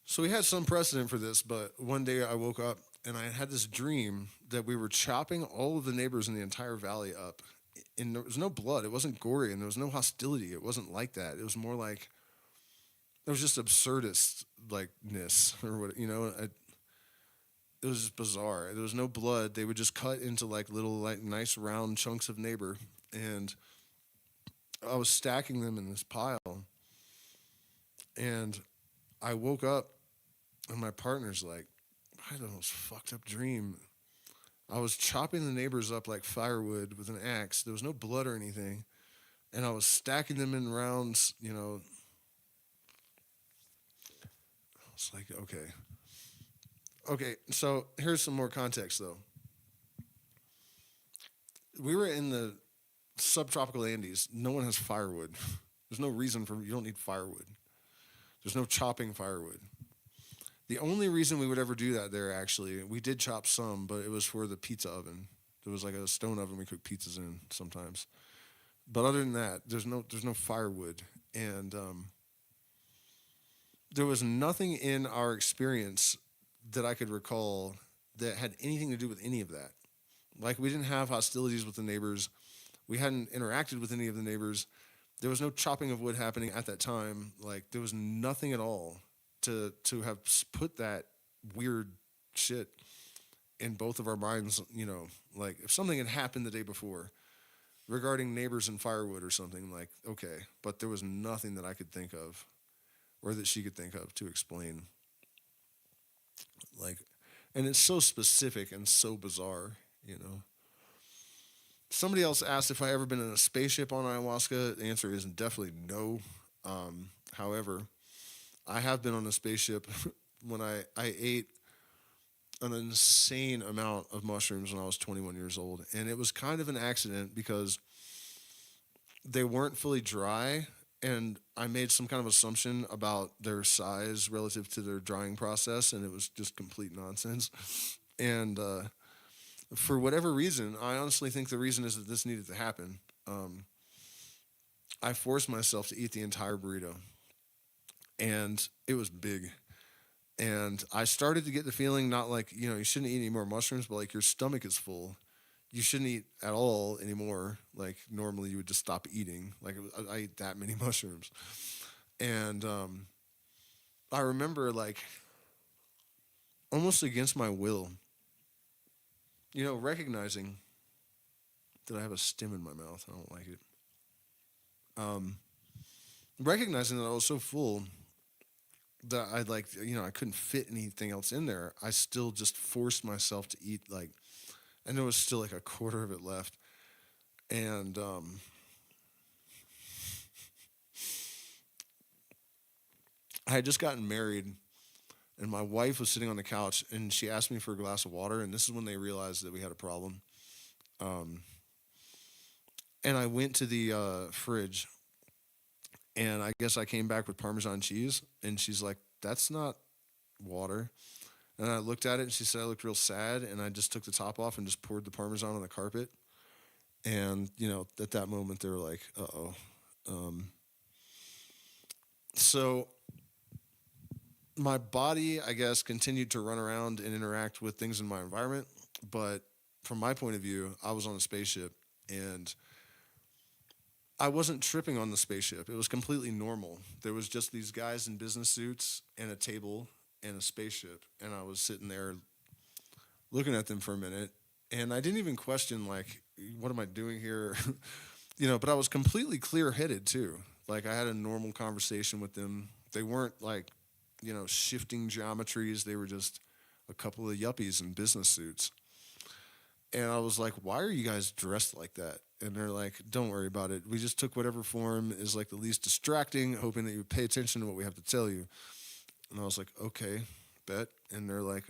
so we had some precedent for this, but one day I woke up and I had this dream that we were chopping all of the neighbors in the entire valley up. And there was no blood. It wasn't gory, and there was no hostility. It wasn't like that. It was more like it was just absurdist likeness or what it was just bizarre. There was no blood. They would just cut into little nice round chunks of neighbor, and I was stacking them in this pile. And I woke up, and my partner's like, I had the most fucked up dream. I was chopping the neighbors up like firewood with an axe. There was no blood or anything. And I was stacking them in rounds, I was like, okay. Okay, so here's some more context, though. We were in the subtropical Andes. No one has firewood. There's no reason you don't need firewood. There's no chopping firewood. The only reason we would ever do that there, actually, we did chop some, but it was for the pizza oven. There was a stone oven we cooked pizzas in sometimes. But other than that, there's no firewood. And there was nothing in our experience that I could recall that had anything to do with any of that. We didn't have hostilities with the neighbors. We hadn't interacted with any of the neighbors. There was no chopping of wood happening at that time. There was nothing at all to have put that weird shit in both of our minds. If something had happened the day before regarding neighbors and firewood or something, okay. But there was nothing that I could think of or that she could think of to explain. And it's so specific and so bizarre, Somebody else asked if I ever been in a spaceship on ayahuasca. The answer is definitely no. However, I have been on a spaceship when I ate an insane amount of mushrooms when I was 21 years old. And it was kind of an accident because they weren't fully dry, and I made some kind of assumption about their size relative to their drying process, and it was just complete nonsense. And For whatever reason, I honestly think the reason is that this needed to happen. Um, I forced myself to eat the entire burrito, and it was big. And I started to get the feeling, not like, you shouldn't eat any more mushrooms, but like your stomach is full. You shouldn't eat at all anymore. Like normally you would just stop eating. Like I ate that many mushrooms. And I remember like almost against my will, recognizing that I have a stim in my mouth. I don't like it. Um, Recognizing that I was so full that I couldn't fit anything else in there. I still just forced myself to eat like, I know it was still like a quarter of it left. And I had just gotten married, and my wife was sitting on the couch, and she asked me for a glass of water. And this is when they realized that we had a problem. Um, and I went to the fridge, and I guess I came back with Parmesan cheese, and she's like, "That's not water." And I looked at it, and she said I looked real sad, and I just took the top off and just poured the Parmesan on the carpet. And at that moment, they were like, "Uh oh." Um, so my body, I guess, continued to run around and interact with things in my environment. But from my point of view, I was on a spaceship, and I wasn't tripping on the spaceship. It was completely normal. There was just these guys in business suits and a table and a spaceship, and I was sitting there looking at them for a minute, and I didn't even question like, what am I doing here? But I was completely clear-headed too. Like I had a normal conversation with them. They weren't like, shifting geometries. They were just a couple of yuppies in business suits. And I was like, why are you guys dressed like that? And they're like, don't worry about it. We just took whatever form is like the least distracting, hoping that you would pay attention to what we have to tell you. And I was like, okay, bet. And they're like,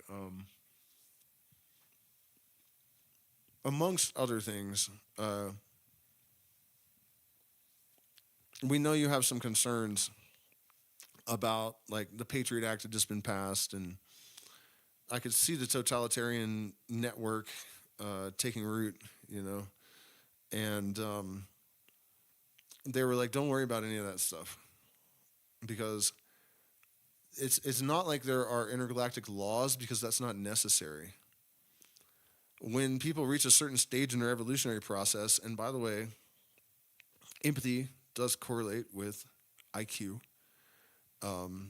amongst other things, we know you have some concerns about like the Patriot Act had just been passed, and I could see the totalitarian network taking root, and they were like, "Don't worry about any of that stuff, because it's not like there are intergalactic laws, because that's not necessary. When people reach a certain stage in their evolutionary process, and by the way, empathy does correlate with IQ.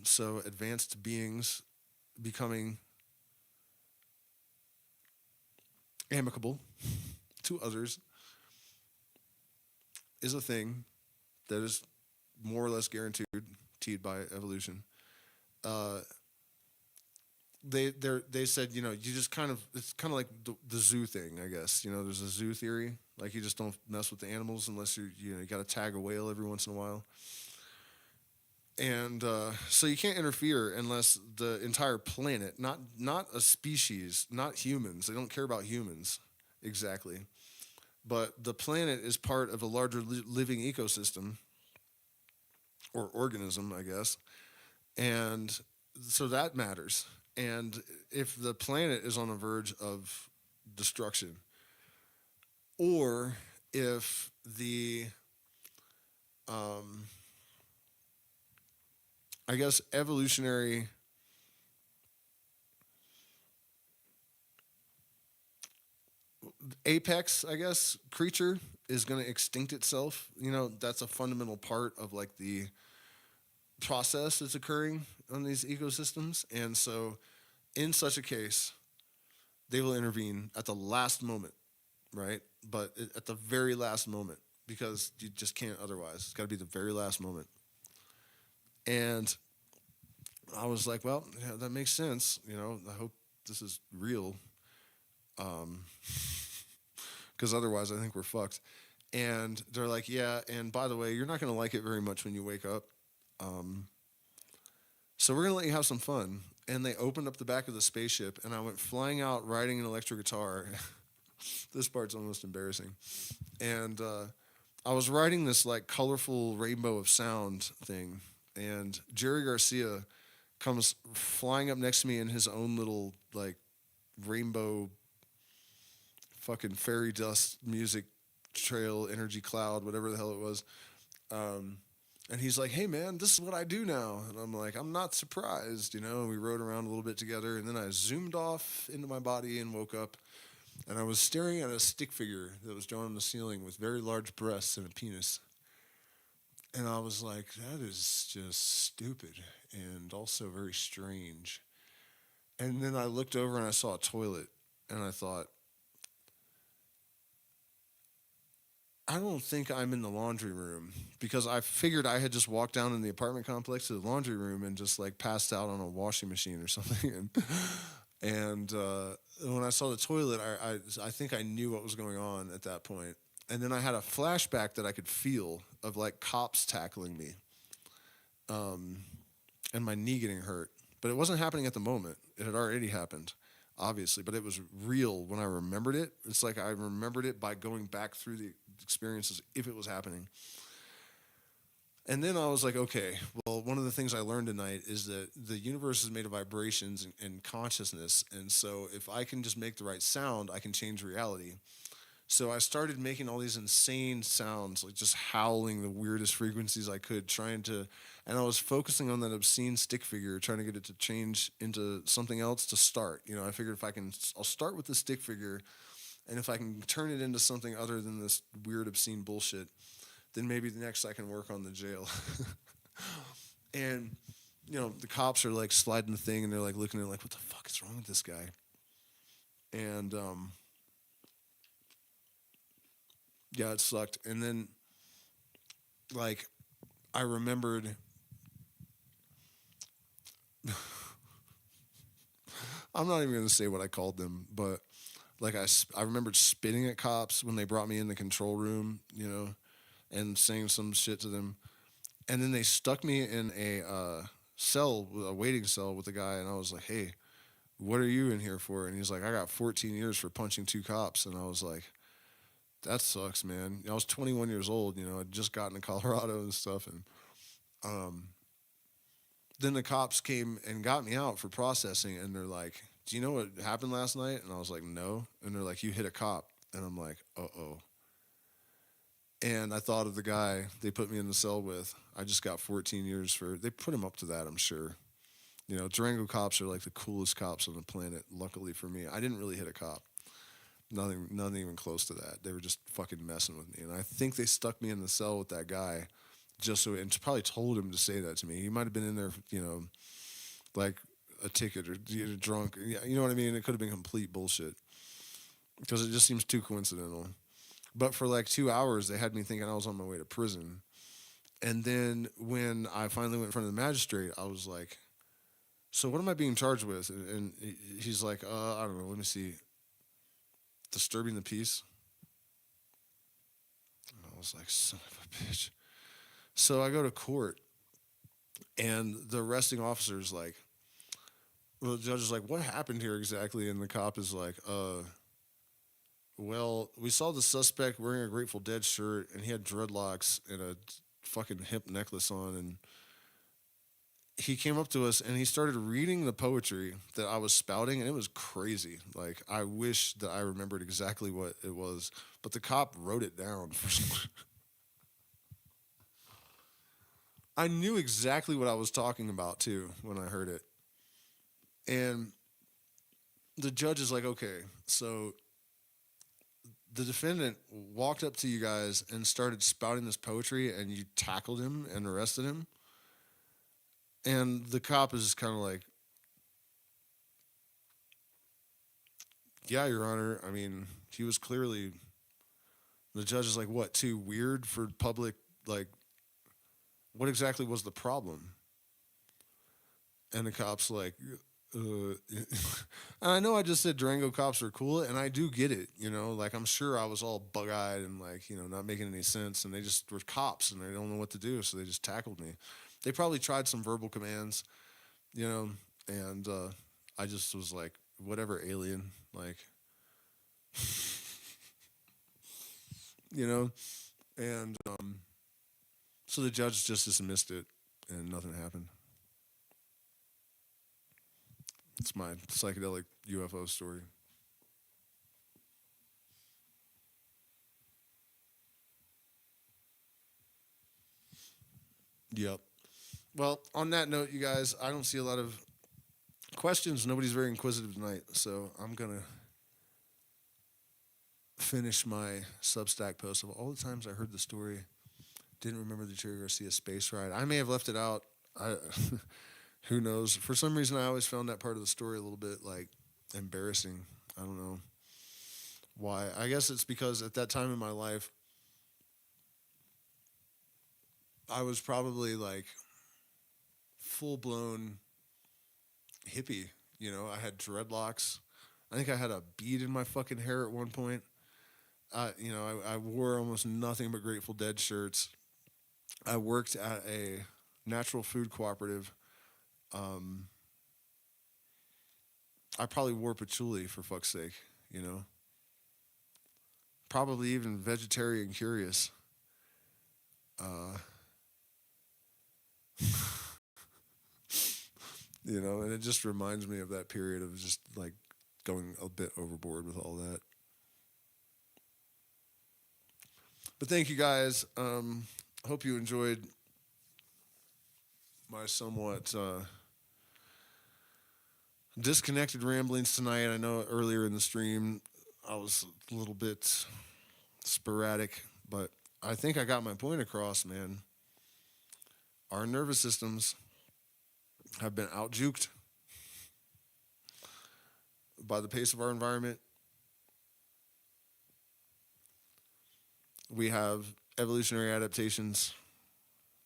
So advanced beings becoming amicable to others is a thing that is more or less guaranteed by evolution. Uh, they said, you just it's kind of like the zoo thing, I guess. There's a zoo theory, like you just don't mess with the animals unless you got to tag a whale every once in a while. And so you can't interfere unless the entire planet, not a species, not humans. They don't care about humans exactly, but the planet is part of a larger living ecosystem or organism, I guess. And so that matters. And if the planet is on the verge of destruction, or if the I guess evolutionary apex, I guess, creature is going to extinct itself, that's a fundamental part of like the process that's occurring on these ecosystems. And so in such a case, they will intervene at the last moment, right? But at the very last moment, because you just can't otherwise. It's got to be the very last moment. And I was like, well, yeah, that makes sense. I hope this is real. Because otherwise I think we're fucked. And they're like, yeah, and by the way, you're not going to like it very much when you wake up. So we're going to let you have some fun. And they opened up the back of the spaceship, and I went flying out riding an electric guitar. This part's almost embarrassing. And I was riding this like colorful rainbow of sound thing, and Jerry Garcia comes flying up next to me in his own little like rainbow fucking fairy dust music trail, energy cloud, whatever the hell it was. And he's like, "Hey man, this is what I do now." And I'm like, "I'm not surprised," you know. And we rode around a little bit together, and then I zoomed off into my body and woke up, and I was staring at a stick figure that was drawn on the ceiling with very large breasts and a penis. And I was like, "That is just stupid and also very strange." And then I looked over and I saw a toilet, and I thought, I don't think I'm in the laundry room, because I figured I had just walked down in the apartment complex to the laundry room and just like passed out on a washing machine or something. And when I saw the toilet, I think I knew what was going on at that point. And then I had a flashback that I could feel of like cops tackling me, and my knee getting hurt. But it wasn't happening at the moment. It had already happened, obviously, but it was real when I remembered it. It's like I remembered it by going back through the experiences if it was happening. And then I was like, okay, well, one of the things I learned tonight is that the universe is made of vibrations and consciousness. And so if I can just make the right sound, I can change reality. So I started making all these insane sounds, like just howling the weirdest frequencies I could, and I was focusing on that obscene stick figure, trying to get it to change into something else to start. You know, I figured I'll start with the stick figure, and if I can turn it into something other than this weird, obscene bullshit, then maybe the next I can work on the jail. And, you know, the cops are like sliding the thing, and they're like looking at it like, what the fuck is wrong with this guy? And, yeah, it sucked. And then, like, I remembered. I'm not even going to say what I called them, but like I remembered spitting at cops when they brought me in the control room, you know, and saying some shit to them. And then they stuck me in a waiting cell with a guy, and I was like, "Hey, what are you in here for?" And he's like, "I got 14 years for punching two cops." And I was like, "That sucks, man." I was 21 years old, you know, I'd just gotten to Colorado and stuff. And um, then the cops came and got me out for processing, and they're like, "Do you know what happened last night?" And I was like, "No." And they're like, "You hit a cop." And I'm like, "Uh-oh." And I thought of the guy they put me in the cell with. I just got 14 years they put him up to that, I'm sure. You know, Durango cops are like the coolest cops on the planet. Luckily for me, I didn't really hit a cop. Nothing even close to that. They were just fucking messing with me. And I think they stuck me in the cell with that guy and probably told him to say that to me. He might have been in there, you know, like a ticket or drunk. You know what I mean? It could have been complete bullshit, because it just seems too coincidental. But for like 2 hours, they had me thinking I was on my way to prison. And then when I finally went in front of the magistrate, I was like, "So what am I being charged with?" And he's like, "I don't know. Let me see. Disturbing the peace." And I was like, "Son of a bitch." So I go to court, and the arresting officer's like, well, the judge is like, "What happened here exactly?" And the cop is like, well, we saw the suspect wearing a Grateful Dead shirt, and he had dreadlocks and a fucking hip necklace on, and he came up to us and he started reading the poetry that I was spouting, and it was crazy. Like, I wish that I remembered exactly what it was, but the cop wrote it down. I knew exactly what I was talking about, too, when I heard it. And the judge is like, "Okay, so the defendant walked up to you guys and started spouting this poetry, and you tackled him and arrested him." And the cop is just kind of like, "Yeah, Your Honor. I mean, he was clearly." The judge is like, "What, too weird for public? Like, what exactly was the problem?" And the cop's like, and I know I just said Durango cops are cool, and I do get it, you know, like I'm sure I was all bug-eyed and like, you know, not making any sense, and they just were cops and they don't know what to do, so they just tackled me. They probably tried some verbal commands, you know, and I just was like, whatever, alien, like, you know, and so the judge just dismissed it, and nothing happened. It's my psychedelic UFO story. Yep. Well, on that note, you guys, I don't see a lot of questions. Nobody's very inquisitive tonight, so I'm gonna finish my Substack post of all the times I heard the story. Didn't remember the Jerry Garcia space ride. I may have left it out. I, who knows? For some reason, I always found that part of the story a little bit like embarrassing. I don't know why. I guess it's because at that time in my life, I was probably like full blown hippie. You know, I had dreadlocks. I think I had a bead in my fucking hair at one point. I wore almost nothing but Grateful Dead shirts. I worked at a natural food cooperative. Um, I probably wore patchouli for fuck's sake, you know. Probably even vegetarian curious. Uh, and it just reminds me of that period of just like going a bit overboard with all that. But thank you guys. Hope you enjoyed my somewhat disconnected ramblings tonight. I know earlier in the stream I was a little bit sporadic, but I think I got my point across, man. Our nervous systems have been out-juked by the pace of our environment. We have evolutionary adaptations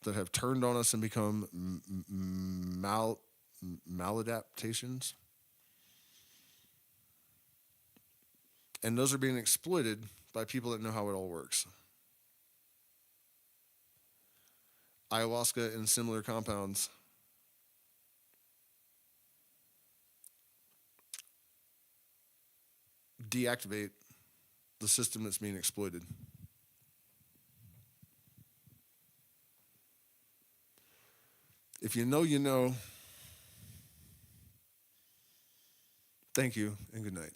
that have turned on us and become maladaptations. And those are being exploited by people that know how it all works. Ayahuasca and similar compounds deactivate the system that's being exploited. If you know, you know. Thank you and good night.